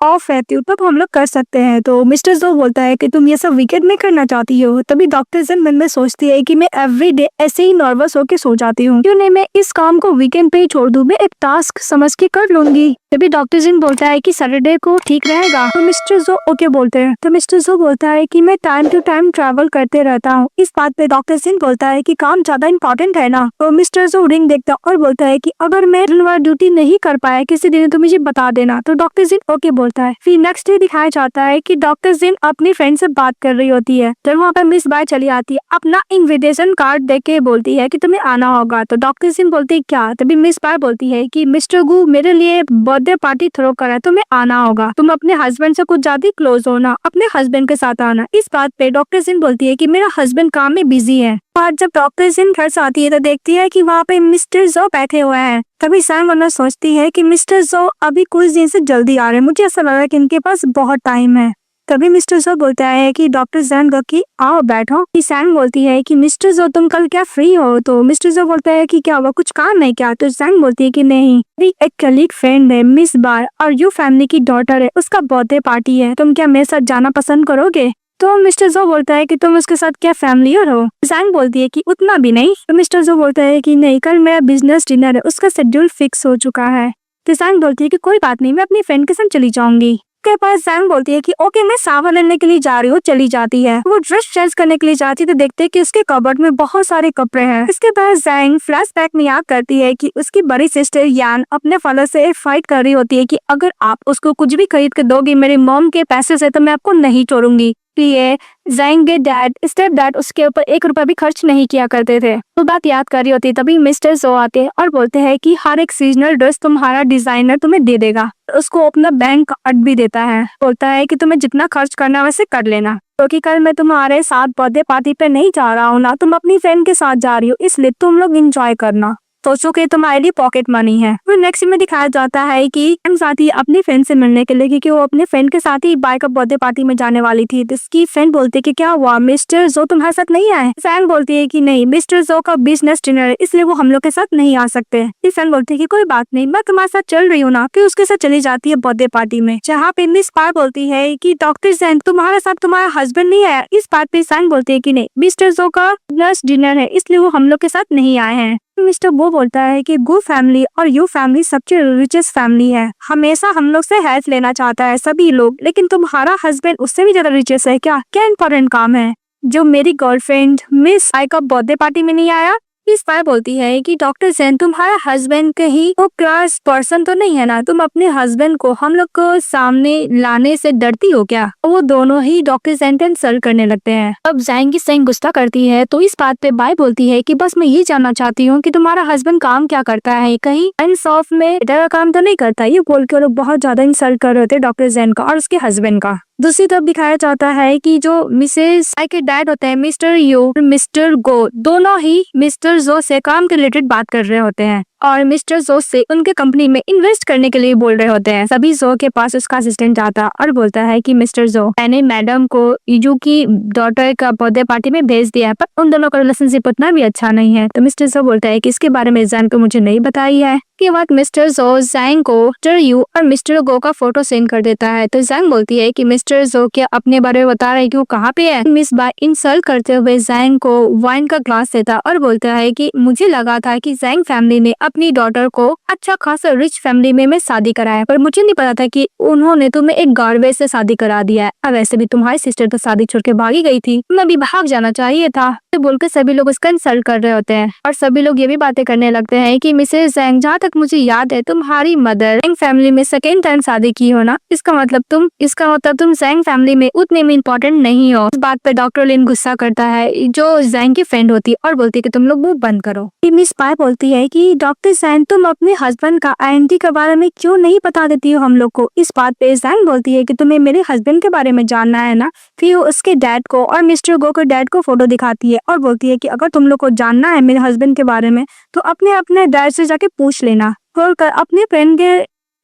ऑफ रहती हूँ तब हम लोग कर सकते हैं। तो मिस्टर जो बोलता है कि तुम ये सब वीकेंड में करना चाहती हो। तभी डॉक्टर जेन मन में सोचती है कि मैं एवरीडे ऐसे ही नर्वस होकर सो जाती हूँ, क्यों नहीं मैं इस काम को वीकेंड पे ही छोड़ दूं, मैं एक टास्क समझ के कर लूंगी। तभी डॉक्टर जेन बोलता है कि सैटरडे को ठीक रहेगा। तो मिस्टर जो ओके बोलते हैं। तो मिस्टर जो बोलता है कि मैं टाइम टू टाइम ट्रैवल करते रहता हूँ। इस बात पे डॉक्टर जेन बोलता है कि काम ज्यादा इंपॉर्टेंट है ना। तो मिस्टर जो रिंग देखता और बोलता है कि अगर मैं ड्यूटी नहीं कर पाया किसी दिन तो मुझे बता देना। तो डॉक्टर जेन ओके बोलता है। फिर नेक्स्ट डे दिखाया जाता है कि डॉक्टर जेन अपनी फ्रेंड से बात कर रही होती है। तो वहाँ पर मिस बाय चली आती है, अपना इन्विटेशन कार्ड देके के बोलती है कि तुम्हें आना होगा। तो डॉक्टर जेन बोलती है क्या। तभी मिस बाय बोलती है कि मिस्टर गु मेरे लिए बर्थडे पार्टी थ्रो करा है, तुम्हें आना होगा, तुम अपने हस्बैंड से कुछ ज्यादा क्लोज हो ना, अपने हस्बैंड के साथ आना। इस बात पे डॉक्टर जेन बोलती है कि मेरा हस्बैंड काम में बिजी है। और जब डॉक्टर जेन घर से आती है तो देखती है कि वहाँ पे मिस्टर जो बैठे हुए हैं। तभी सैम वरना सोचती है कि मिस्टर जो अभी कुछ दिन से जल्दी आ रहे हैं, मुझे ऐसा लग रहा है कि इनके पास बहुत टाइम है। तभी मिस्टर जो बोलता है कि डॉक्टर जैन की आओ बैठो। सैम बोलती है कि मिस्टर जो तुम कल क्या फ्री हो। तो मिस्टर जो बोलता है कि क्या हुआ, कुछ काम है क्या। तो सैम बोलती है कि नहीं, मेरी एक कलीग फ्रेंड है मिस बार और यू फैमिली की डॉटर है, उसका बर्थडे पार्टी है, तुम क्या मेरे साथ जाना पसंद करोगे। तो मिस्टर जो बोलता है कि तुम उसके साथ क्या फैमिलियर हो। जैंग बोलती है कि उतना भी नहीं। तो मिस्टर जो बोलता है कि नहीं, कल मेरा बिजनेस डिनर है, उसका शेड्यूल फिक्स हो चुका है। तो जैंग बोलती है कि कोई बात नहीं, मैं अपनी फ्रेंड के साथ चली जाऊंगी। के पास जैंग बोलती है कि ओके मैं सावन लेने के लिए जा रही हूँ, चली जाती है। वो ड्रेस चेंज करने के लिए जाती है तो देखते हैं कि उसके कबर्ड में बहुत सारे कपड़े हैं। इसके बाद जैंग फ्लैशबैक में याद करती है कि उसकी बड़ी सिस्टर यान अपने फादर से एक फाइट कर रही होती है कि अगर आप उसको कुछ भी खरीद के दोगी मेरी मॉम के पैसे से तो मैं आपको नहीं छोड़ूंगी। ये जैंग के डैड स्टेप डैड उसके ऊपर 1 रुपया भी खर्च नहीं किया करते थे। वो बात याद कर रही होती तभी मिस्टर जो आते हैं और बोलते हैं कि हर एक सीजनल ड्रेस तुम्हारा डिजाइनर तुम्हें दे देगा। उसको अपना बैंक कार्ड भी देता है, बोलता है कि तुम्हें जितना खर्च करना वैसे कर लेना, क्योंकि कल मैं तुम्हारे साथ बर्थडे पार्टी पे नहीं जा रहा हूँ ना, तुम अपनी फ्रेंड के साथ जा रही हो, इसलिए तुम लोग एंजॉय करना। सोचो कि तुम्हारे लिए पॉकेट मनी है। फिर नेक्स्ट में दिखाया जाता है कि साथी अपनी फ्रेंड से मिलने के लिए, क्योंकि वो अपने फ्रेंड के साथ ही बाय का बर्थडे पार्टी में जाने वाली थी। जिसकी फ्रेंड बोलती है कि क्या हुआ, मिस्टर जो तुम्हारे साथ नहीं आए। सैम बोलती है कि नहीं, मिस्टर जो का बिजनेस डिनर है इसलिए वो हम लोग के साथ नहीं आ सकते। फ्रेंड बोलती है कि कोई बात नहीं, मैं तुम्हारे साथ चल रही हूँ ना। फिर उसके साथ चली जाती है बर्थडे पार्टी में, जहाँ पे मिस पार बोलती है कि डॉक्टर सैन तुम्हारे साथ तुम्हारा हस्बैंड नहीं आया। इस बात पे सैन बोलती है कि नहीं, मिस्टर जो का बिजनेस डिनर है इसलिए वो हम लोग के साथ नहीं आए हैं। मिस्टर वो बोलता है कि गु फैमिली और यू फैमिली सबसे रिचेस्ट फैमिली है, हमेशा हम लोग से हेल्प लेना चाहता है सभी लोग, लेकिन तुम्हारा हस्बैंड उससे भी ज्यादा रिचेस्ट है क्या, क्या इंपॉर्टेंट काम है जो मेरी गर्लफ्रेंड मिस आई का बर्थडे पार्टी में नहीं आया। इस स्पाई बोलती है कि डॉक्टर जैन तुम्हारा हस्बैंड कहीं वो क्लास पर्सन तो नहीं है ना, तुम अपने हस्बैंड को हम लोग को सामने लाने से डरती हो क्या। वो दोनों ही डॉक्टर जैन को इंसल्ट करने लगते हैं। अब जैन की सैंग गुस्सा करती है तो इस बात पे बाई बोलती है कि बस मैं ये जानना चाहती हूँ कि तुम्हारा हस्बैंड काम क्या करता है, कहीं इंसॉफ में का काम तो नहीं करता। ये बोल के वो लोग बहुत ज्यादा इंसल्ट कर रहे थे डॉक्टर जैन का और उसके हस्बैंड का। दूसरी तरफ दिखाया जाता है कि जो मिसेस आई के डैड होते हैं मिस्टर यू और मिस्टर गो, दोनों ही मिस्टर जो से काम के रिलेटेड बात कर रहे होते हैं और मिस्टर जो से उनके कंपनी में इन्वेस्ट करने के लिए बोल रहे होते हैं। सभी जो के पास उसका असिस्टेंट आता और बोलता है कि मिस्टर जो, मैंने मैडम को यू की डॉटर का बर्थडे पार्टी में भेज दिया है पर उन दोनों का रिलेशनशिप उतना भी अच्छा नहीं है। तो मिस्टर जो बोलता है कि इसके बारे में जैन को मुझे नहीं बताई है। के बाद मिस्टर जो जैंग को मिस्टर यू और मिस्टर गो का फोटो सेंड कर देता है। तो जैंग बोलती है कि मिस्टर जो क्या अपने बारे में बता रहे कि वो कहाँ पे है। मिस बाय इंसल्ट करते हुए जैंग को वाइन का ग्लास देता और बोलता है कि मुझे लगा था कि जैंग फैमिली ने अपनी डॉटर को अच्छा खासा रिच फैमिली में शादी कराया, पर मुझे नहीं पता था कि उन्होंने तुम्हें एक गार्बेज से शादी करा दिया है। अब वैसे भी तुम्हारी सिस्टर तो शादी छोड़ के भागी गई थी, मैं भी भाग जाना चाहिए था। तो बोलकर सभी लोग उसका इंसल्ट कर रहे होते हैं और सभी लोग ये भी बातें करने लगते हैं कि मिसेस जैंग, जहाँ तक मुझे याद है तुम्हारी मदर जैंग फैमिली में सेकेंड टाइम शादी की हो ना, इसका मतलब तुम जैंग फैमिली में उतने में इम्पोर्टेंट नहीं हो। इस बात पे डॉक्टर लिन गुस्सा करता है जो जैंग की फ्रेंड होती है और बोलती है कि तुम लोग मुंह बंद करो। मिस पाई बोलती है कि डॉक्टर जैंग, तुम अपने हस्बैंड का आइडेंटिटी के बारे में क्यों नहीं बता देती हो हम लोग को। इस बात पे जैंग बोलती है कि तुम्हें मेरे हस्बैंड के बारे में जानना है ना। फिर उसके डैड को और मिस्टर गो के डैड को फोटो दिखाती है और बोलती है कि अगर तुम लोग को जानना है मेरे हस्बैंड के बारे में तो अपने डैड से जाके पूछ लेना। बोलकर अपने फ्रेंड के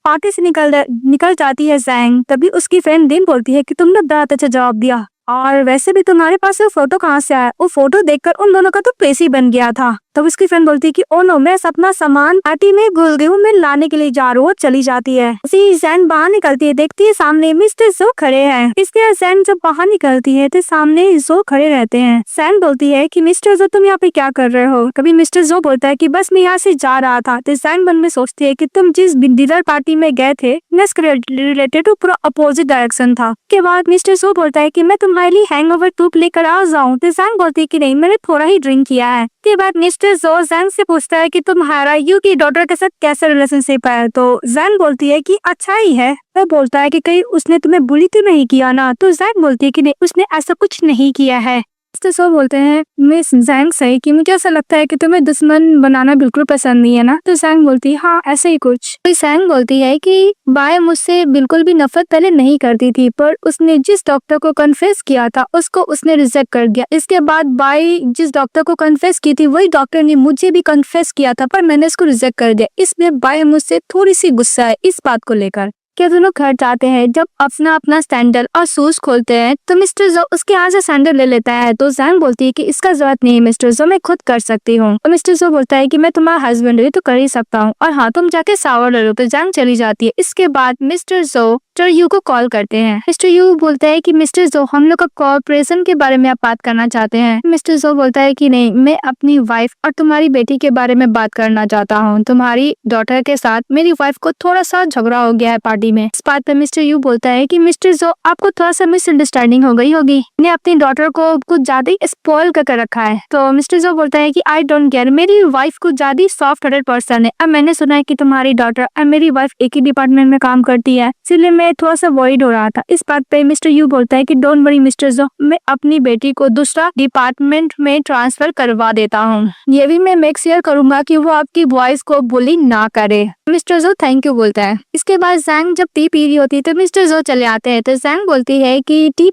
पार्टी से निकल जाती है जैंग। तभी उसकी फ्रेंड दिन बोलती है कि तुमने बहुत अच्छा जवाब दिया और वैसे भी तुम्हारे पास वो फोटो कहाँ से आया। वो फोटो देखकर उन दोनों का तो पेश ही बन गया था। तब उसकी फ्रेंड बोलती है कि ओ नो, मैं अपना सामान पार्टी में भूल गई हूँ, मैं लाने के लिए जा रही हूँ। चली जाती है। उसी जैन बाहर निकलती है, देखती है सामने मिस्टर जो खड़े हैं। इसलिए जैन जब बाहर निकलती है तो सामने जो खड़े रहते हैं। जैन बोलती है कि मिस्टर जो, तुम यहाँ पे क्या कर रहे हो। कभी मिस्टर जो बोलता है कि बस मैं यहाँ से जा रहा था। तो जैन मन में सोचती है कि तुम जिस डिनर पार्टी में गए थे रिलेटेड तो पूरा अपोजिट डायरेक्शन था। के बाद मिस्टर जो बोलता है कि मैं तुम्हारे लिए हैंगओवर टूप लेकर आ जाऊँ। तो जैन बोलती है कि नहीं, मैंने थोड़ा ही ड्रिंक किया है। के बाद मिस्टर जो जैन से पूछता है कि तुम्हारा यू की डॉटर के साथ कैसा रिलेशनशिप है। तो जैन बोलती है कि अच्छा ही है। वह बोलता है कि कहीं उसने तुम्हें बुली तो नहीं किया ना। तो जैन बोलती है कि नहीं, उसने ऐसा कुछ नहीं किया है। तो बोलते हैं मिस जैंग से कि मुझे ऐसा लगता है कि तुम्हें दुश्मन बनाना बिल्कुल पसंद नहीं है ना। तो जैंग बोलती है हाँ ऐसे ही कुछ। तो जैंग बोलती है कि बाय मुझसे बिल्कुल भी नफरत पहले नहीं करती थी, पर उसने जिस डॉक्टर को कन्फेस किया था उसको उसने रिजेक्ट कर दिया। इसके बाद बाय जिस डॉक्टर को कन्फेस की थी वही डॉक्टर ने मुझे भी कन्फेस किया था, पर मैंने उसको रिजेक्ट कर दिया। इसमें बाय मुझसे थोड़ी सी गुस्सा है इस बात को लेकर। क्या दोनों घर जाते हैं। जब अपना सैंडल और शूज खोलते हैं तो मिस्टर जो उसके यहाँ से सैंडल ले लेता है। तो जैंग बोलती है कि इसका जरूरत नहीं है मिस्टर जो, मैं खुद कर सकती हूँ। और मिस्टर जो बोलता है कि मैं तुम्हारा हस्बैंड हूँ तो कर ही सकता हूँ, और हाँ तुम जाके शावर ले लो। तो जैंग चली जाती है। इसके बाद मिस्टर जो मिस्टर यू को कॉल करते हैं। मिस्टर यू बोलता है कि मिस्टर जो, हम लोग का कॉर्पोरेशन के बारे में आप बात करना चाहते हैं। मिस्टर जो बोलता है कि नहीं, मैं अपनी वाइफ और तुम्हारी बेटी के बारे में बात करना चाहता हूँ। तुम्हारी डॉटर के साथ मेरी वाइफ को थोड़ा सा झगड़ा हो गया है पार्टी में। इस बात पे मिस्टर यू बोलता है कि मिस्टर जो, आपको थोड़ा सा मिसअंडरस्टैंडिंग हो गई होगी, ने अपनी डॉटर को कुछ ज्यादा ही स्पॉइल करके रखा है। तो मिस्टर जो बोलता है कि आई डोंट केयर, मेरी वाइफ कुछ ज्यादा सॉफ्ट हार्टेड पर्सन है। अब मैंने सुना है कि तुम्हारी डॉटर और मेरी वाइफ एक ही डिपार्टमेंट में काम करती है, इसलिए मैं थोड़ा सा वॉरिड हो रहा था। इस बात पे मिस्टर यू बोलता है कि डोंट वरी मिस्टर जो, मैं अपनी बेटी को दूसरा डिपार्टमेंट में ट्रांसफर करवा देता हूँ। ये भी मैं मेक श्योर करूंगा कि वो आपकी वॉइस को बुली ना करे। मिस्टर जो थैंक यू बोलता है। इसके बाद जैंग जब टी पी रही होती है तो मिस्टर जो चले आते हैं। तो जैंग बोलती है कि टी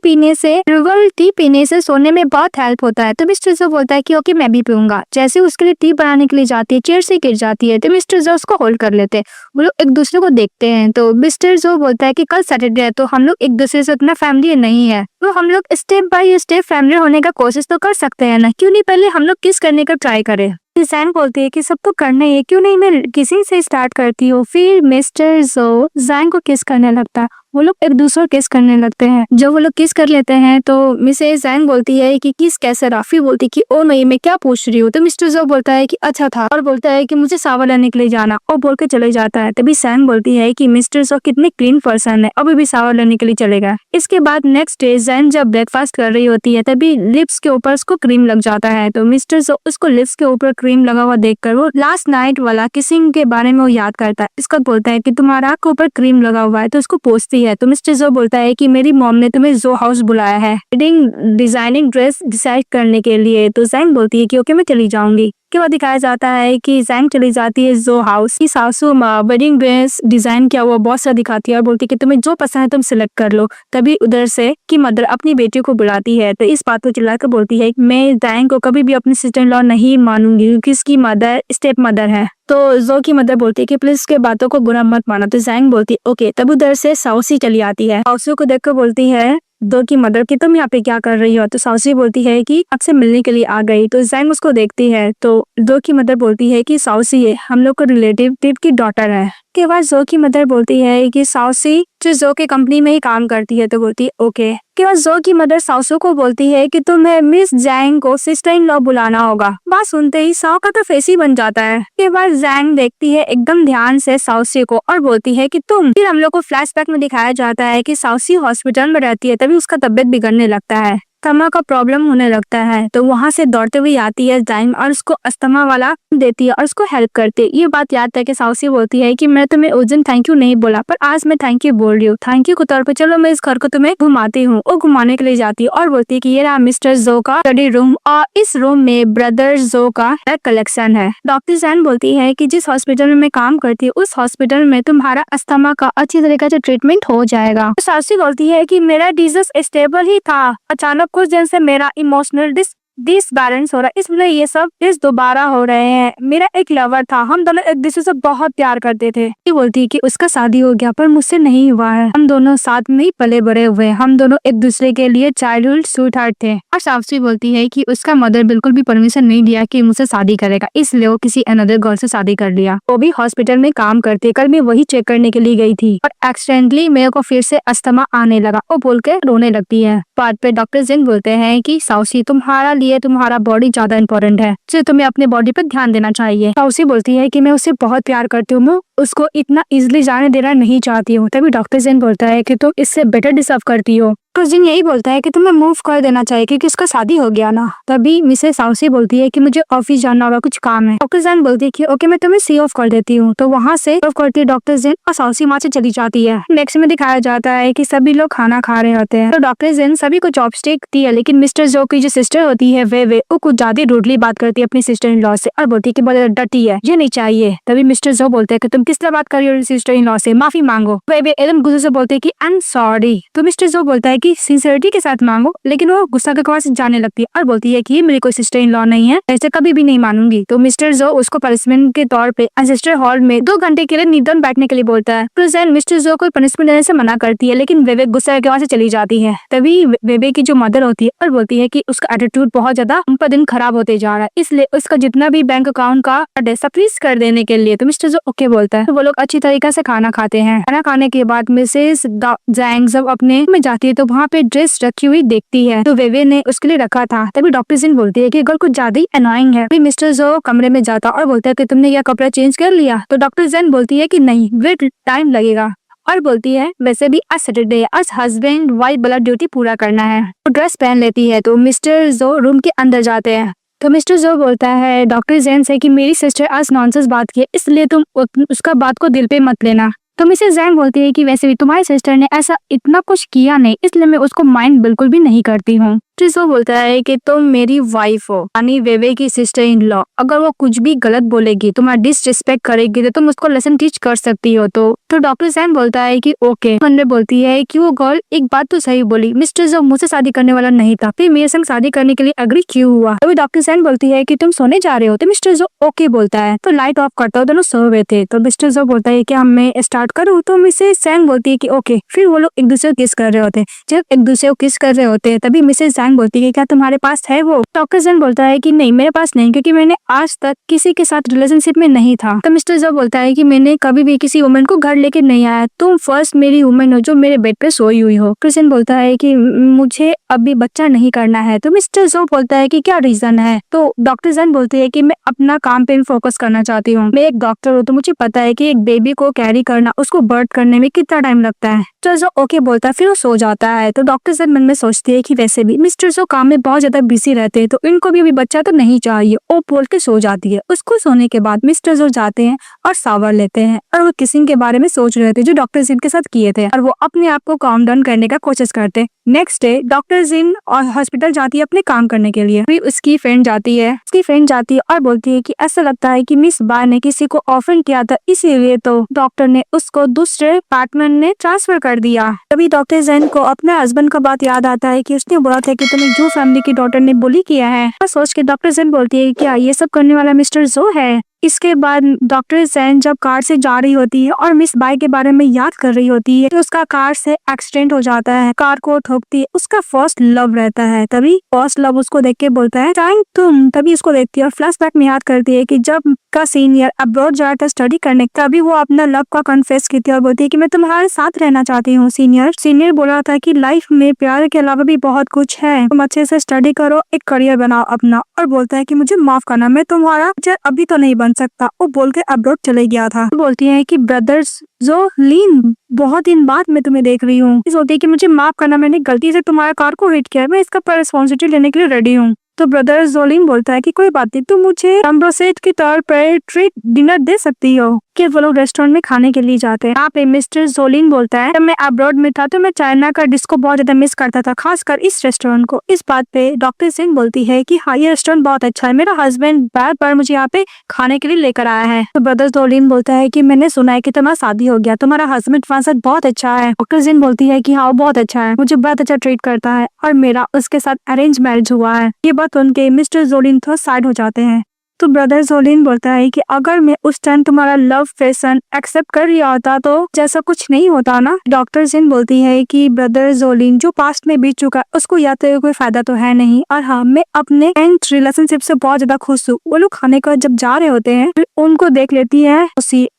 पीने से सोने में बहुत हेल्प होता है। तो मिस्टर जो बोलता है कि ओके मैं भी पीऊंगा। जैसे उसके लिए टी बनाने के लिए जाती है, चेयर से गिर जाती है। तो मिस्टर जो उसको होल्ड कर लेते हैं। वो लोग एक दूसरे को देखते हैं। तो मिस्टर जो बोलता है कि कल सैटरडे है तो हम लोग एक दूसरे से उतना फैमिली नहीं है, तो हम लोग स्टेप बाय स्टेप फैमिली होने का कोशिश तो कर सकते हैं ना, क्यों नहीं पहले हम लोग किस करने का ट्राई करें। जैंग बोलती है कि सब तो करना ही है, क्यों नहीं मैं किसी से स्टार्ट करती हूँ। फिर मिस्टर जो जैंग को किस करने लगता है। वो लोग एक दूसरे को किस करने लगते हैं। जब वो लोग किस कर लेते हैं तो मिसेस जैंग बोलती है कि किस कैसे रहा। फिर बोलती कि ओ नहीं, मैं क्या पूछ रही हूँ। तो मिस्टर जो बोलता है कि अच्छा था, और बोलता है कि मुझे शावर लेने के लिए जाना, और बोल के चले जाता है। तभी सैंग बोलती है कि मिस्टर जो कितने क्लीन पर्सन है, अभी भी शावर लेने के लिए चलेगा। इसके बाद नेक्स्ट डे जैन जब ब्रेकफास्ट कर रही होती है तभी लिप्स के ऊपर उसको क्रीम लग जाता है। तो मिस्टर जो उसको लिप्स के ऊपर क्रीम लगा हुआ देखकर वो लास्ट नाइट वाला किसिंग के बारे में वो याद करता है। इसका बोलता है कि तुम्हारा आँख के ऊपर क्रीम लगा हुआ है। तो उसको पूछती है तो मिस्टर जो बोलता है कि मेरी मॉम ने तुम्हें जो हाउस बुलाया है वेडिंग डिजाइनिंग ड्रेस डिसाइड करने के लिए। तो जैंग बोलती है कि ओके, मैं चली जाऊंगी। के बाद दिखाया जाता है कि जैंग चली जाती है जो हाउस की सासू वेडिंग ड्रेस डिजाइन किया हुआ बहुत सा दिखाती है और बोलती है कि तुम्हें जो पसंद है तुम सिलेक्ट कर लो। तभी उधर से की मदर अपनी बेटी को बुलाती है। तो इस बात को चिल्लाकर बोलती है मैं जैंग को कभी भी अपनी सिस्टर इन लॉ नहीं मानूंगी क्योंकि इसकी मदर स्टेप मदर है। तो जो की मदर बोलती है कि प्लीज इसके बातों को बुरा मत माना। तो जैंग बोलती है ओके। तब उधर से साउसी चली आती है। साउसी को देखकर बोलती है दो की मदर कि तुम यहाँ पे क्या कर रही हो। तो साउसी बोलती है कि आपसे मिलने के लिए आ गई। तो जैंग उसको देखती है तो दो की मदर बोलती है कि साउसी ये हम लोग का रिलेटिव की डॉटर है। के बाद जो की मदर बोलती है कि साउसी जो के कंपनी में ही काम करती है। तो बोलती है ओके। के बाद जो की मदर साउसू को बोलती है कि तुम्हें मिस जैंग को सिस्टर इन लॉ बुलाना होगा। बात सुनते ही साउ का तो फेस ही बन जाता है। के बाद जैंग देखती है एकदम ध्यान से साउसी को और बोलती है कि तुम। फिर हम लोग को फ्लैशबैक में दिखाया जाता है कि साउसी हॉस्पिटल में रहती है। तभी उसका तबियत बिगड़ने लगता है, अस्थमा का प्रॉब्लम होने लगता है। तो वहाँ से दौड़ते हुए आती है जैंग और उसको अस्थमा वाला देती है और उसको हेल्प करती है। ये बात याद है कि साउसी बोलती है कि मैं तुम्हें उस दिन थैंक यू नहीं बोला पर आज मैं थैंक यू बोल रही हूँ। थैंक यू के तौर पे चलो मैं इस घर को तुम्हें घुमाती हूँ। वो घुमाने के लिए जाती है और बोलती है कि ये रहा मिस्टर जो का स्टडी रूम और इस रूम में ब्रदर जो का कलेक्शन है। डॉक्टर जैन बोलती है कि जिस हॉस्पिटल में मैं काम करती हूँ उस हॉस्पिटल में तुम्हारा अस्थमा का अच्छी तरीके से ट्रीटमेंट हो जाएगा। साउसी बोलती है कि मेरा डिजीज स्टेबल ही था, अचानक कुछ दिन से मेरा इमोशनल डिसबैलेंस हो रहा है, इसलिए ये सब इस दोबारा हो रहे हैं। मेरा एक लवर था, हम दोनों एक दूसरे से बहुत प्यार करते थे। ये बोलती है कि उसका शादी हो गया पर मुझसे नहीं हुआ है। हम दोनों साथ में ही पले बड़े हुए, हम दोनों एक दूसरे के लिए चाइल्डहुड स्वीटहार्ट थे। और साउसी बोलती है कि उसका मदर बिल्कुल भी परमिशन नहीं दिया कि मुझसे शादी करेगा, इसलिए वो किसी अनदर गर्ल से शादी कर लिया। वो भी हॉस्पिटल में काम करते। कल मैं वही चेक करने के लिए गई थी और एक्सीडेंटली मेरे को फिर से अस्थमा आने लगा। वो बोल के रोने लगती है। बात पे डॉक्टर जिन बोलते हैं कि साउसी तुम्हारा बॉडी ज्यादा इंपॉर्टेंट है, तो तुम्हें अपने बॉडी पर ध्यान देना चाहिए। साउसी बोलती है कि मैं उससे बहुत प्यार करती हूँ, मैं उसको इतना इजीली जाने देना नहीं चाहती हूँ। तभी डॉक्टर जिन बोलता है कि तुम इससे बेटर डिजर्व करती हो। तो जिन यही बोलता है कि तुम्हें मूव कर देना चाहिए क्योंकि उसका शादी हो गया ना। तभी मिसेस साउसी बोलती है कि मुझे ऑफिस जाना होगा, कुछ काम है। डॉक्टर जैन बोलती है कि ओके मैं तुम्हें सी ऑफ कर देती हूँ। तो वहाँ से ऑफ करती है डॉक्टर जैन और साउसी वहाँ से चली जाती है। नेक्स्ट में दिखाया जाता है कि सभी लोग खाना खा रहे होते हैं। तो डॉक्टर जैन सभी को चॉपस्टिक दी है, लेकिन मिस्टर जो की जो सिस्टर होती है वो कुछ ज्यादा रूडली बात करती है अपनी सिस्टर इन लॉ से और बोलती है कि बहुत डटी है, ये नहीं चाहिए। तभी मिस्टर जो बोलते हैं कि तुम किस तरह बात कर रही हो सिस्टर इन लॉ से, माफी मांगो। वे एकदम गुस्से से बोलते हैं कि आई एम सॉरी। तो मिस्टर जो बोलता है कि सिंसियरिटी के साथ मांगो, लेकिन वो गुस्सा के पास जाने लगती है और बोलती है कि ये मेरी कोई सिस्टर इन लॉ नहीं है, ऐसे कभी भी नहीं मानूंगी। तो मिस्टर जो उसको पनिशमेंट के तौर पे एंसेस्टर हॉल में 2 घंटे के लिए निधन बैठने के लिए बोलता है। तो मिस्टर जो को पनिशमेंट देने से मना करती है, लेकिन वेवे गुस्सा के वहां से चली जाती है। तभी वेवे की जो मदर होती है और बोलती है कि उसका एटीट्यूड बहुत ज्यादा दिन खराब होते जा रहा है, इसलिए उसका जितना भी बैंक अकाउंट का डेसा फ्रीज कर देने के लिए। तो मिस्टर जो ओके बोलता है। तो वो लोग अच्छी तरीके से खाना खाते हैं। खाना खाने के बाद मिसेस जैंग जब अपने में जाती है तो वहाँ पे ड्रेस रखी हुई देखती है, तो वेवे ने उसके लिए रखा था। तभी डॉक्टर जिन बोलती है कि गर्ल कुछ ज्यादा ही अनोइंग है। फिर मिस्टर जो कमरे में जाता और बोलता है कि तुमने यह कपड़ा चेंज कर लिया। तो डॉक्टर जैन बोलती है कि नहीं, वेट टाइम लगेगा और बोलती है वैसे भी आज सैटरडे है, आज हस्बैंड वाइफ वाला ड्यूटी पूरा करना है। वो ड्रेस पहन लेती है। तो मिस्टर जो रूम के अंदर जाते हैं। तो मिस्टर जो बोलता है डॉक्टर जैन से कि मेरी सिस्टर आज नॉनसेंस बात की, इसलिए तुम उसका बात को दिल पे मत लेना। तो मिसेस जैंग बोलती है कि वैसे भी तुम्हारी सिस्टर ने ऐसा इतना कुछ किया नहीं, इसलिए मैं उसको माइंड बिल्कुल भी नहीं करती हूँ। वो बोलता है कि तुम मेरी वाइफ हो, यानी वेवे की सिस्टर इन लॉ। अगर वो कुछ भी गलत बोलेगी, तुम्हारा डिसरिस्पेक्ट करेगी, तो तुम उसको लेसन टीच कर सकती हो। तो डॉक्टर जैन बोलता है कि ओके। मंडे बोलती है कि वो गर्ल एक बात तो सही बोली, मिस्टर जो मुझसे शादी करने वाला नहीं था, फिर मेरे संग शादी करने के लिए एग्री क्यों हुआ। तो डॉक्टर जैन बोलती है कि तुम सोने जा रहे हो। तो मिस्टर जो ओके बोलता है। तो लाइट ऑफ करता हो, दोनों सो हुए थे। तो मिस्टर जो बोलता है कि मैं स्टार्ट करूँ। तो मिसेस जैंग बोलती है कि ओके। फिर वो लोग एक दूसरे को किस कर रहे होते। जब एक दूसरे को किस कर रहे होते तभी मिसेस जैंग बोलती है क्या तुम्हारे पास है वो? डॉक्टर जैन बोलता है कि नहीं मेरे पास नहीं, क्योंकि मैंने आज तक किसी के साथ रिलेशनशिप में नहीं था। तो मिस्टर जो बोलता है कि मैंने कभी भी किसी वुमन को घर लेके नहीं आया, तुम फर्स्ट मेरी वुमन हो जो मेरे बेड पे सोई हुई हो। क्रिस्टियन बोलता है कि मुझे अभी बच्चा नहीं करना है। तो मिस्टर जो बोलता है कि क्या रीजन है? तो डॉक्टर जैन बोलती है कि मैं अपना काम पे फोकस करना चाहती हूँ, मैं एक डॉक्टर हूँ तो मुझे पता है कि एक बेबी को कैरी करना, उसको बर्थ करने में कितना टाइम लगता है। मिस्टर जो ओके बोलता है, फिर वो सो जाता है। तो डॉक्टर जैन मन में सोचती है कि वैसे भी मिस्टर जो काम में बहुत ज्यादा बिजी रहते हैं तो इनको भी अभी बच्चा तो नहीं चाहिए, वो बोल के सो जाती है। उसको सोने के बाद मिस्टर जो जाते हैं और शावर लेते हैं और वो किसिंग के बारे में सोच रहे थे जो डॉक्टर जिन के साथ किए थे, और वो अपने आप को काम डाउन करने का कोशिश करते। नेक्स्ट डे डॉक्टर जिन और हॉस्पिटल जाती है अपने काम करने के लिए। फिर उसकी फ्रेंड जाती है और बोलती है कि ऐसा लगता है कि मिस बा ने किसी को ऑफर किया था, इसीलिए तो डॉक्टर ने उसको दूसरे अपार्टमेंट में ट्रांसफर कर दिया। तभी डॉक्टर जैन को अपने हस्बैंड का बात याद आता है कि उसने बोला था कि तुम्हें जू फैमिली की डॉटर ने बुली किया है। सोच के डॉक्टर जैन बोलती है क्या ये सब करने वाला मिस्टर जो है? इसके बाद डॉक्टर जैन जब कार से जा रही होती है और मिस बाई के बारे में याद कर रही होती है तो उसका कार से एक्सीडेंट हो जाता है, कार को ठोकती है। उसका फर्स्ट लव रहता है, तभी फर्स्ट लव उसको देख के बोलता है टाइम तुम, तभी उसको देखती है और फ्लैशबैक में याद करती है कि जब का सीनियर अब्रॉड जा रहा था स्टडी करने, तभी वो अपना लव का कन्फेस की थी और बोलती है कि मैं तुम्हारे साथ रहना चाहती हूँ। सीनियर बोला था कि लाइफ में प्यार के अलावा भी बहुत कुछ है, तुम अच्छे से स्टडी करो, एक करियर बनाओ अपना, और बोलता है कि मुझे माफ करना, मैं तुम्हारा अभी तो नहीं बन सकता। वो बोल के अब्रॉड चले गया था। बोलती है कि ब्रदर्स जो लीन, बहुत दिन बाद मैं तुम्हें देख रही हूँ। बोलती है कि मुझे माफ करना, मैंने गलती से तुम्हारा कार को हिट किया, मैं इसका रिस्पॉन्सिबिलिटी लेने के लिए रेडी हूँ। तो ब्रदर जोलिन बोलता है कि कोई बात नहीं, तुम मुझे एम्बेसेडर के तौर पर ट्रीट डिनर दे सकती हो। कि वो लोग रेस्टोरेंट में खाने के लिए जाते हैं। यहाँ पे मिस्टर जोलिन बोलता है जब मैं अब्रॉड में था तो मैं चाइना का डिश को बहुत ज्यादा मिस करता था, खासकर इस रेस्टोरेंट को। इस बात पे डॉक्टर सिंह बोलती है कि हाँ ये रेस्टोरेंट बहुत अच्छा है, मेरा हस्बैंड बार बार मुझे यहाँ पे खाने के लिए लेकर आया है। तो ब्रदर जोलिन बोलता है कि मैंने सुना है कि तुम्हारा शादी हो गया, तुम्हारा हस्बैंड तुम्हारे साथ बहुत अच्छा है। डॉक्टर सिंह बोलती है कि हाँ वो बहुत अच्छा है, मुझे बहुत अच्छा ट्रीट करता है और मेरा उसके साथ अरेंज मैरिज हुआ है। ये बात उनके मिस्टर जोलिन थोड़ा साइड हो जाते हैं। तो ब्रदर जोलिन बोलता है कि अगर मैं उस टाइम तुम्हारा लव फैशन एक्सेप्ट कर लिया होता तो जैसा कुछ नहीं होता ना। डॉक्टर जिन बोलती है कि ब्रदर जोलिन जो पास्ट में बीत चुका उसको याद करके कोई फायदा तो है नहीं, और हाँ मैं अपने रिलेशनशिप से बहुत ज्यादा खुश हूँ। वो लोग खाने को जब जा रहे होते हैं फिर उनको देख लेती है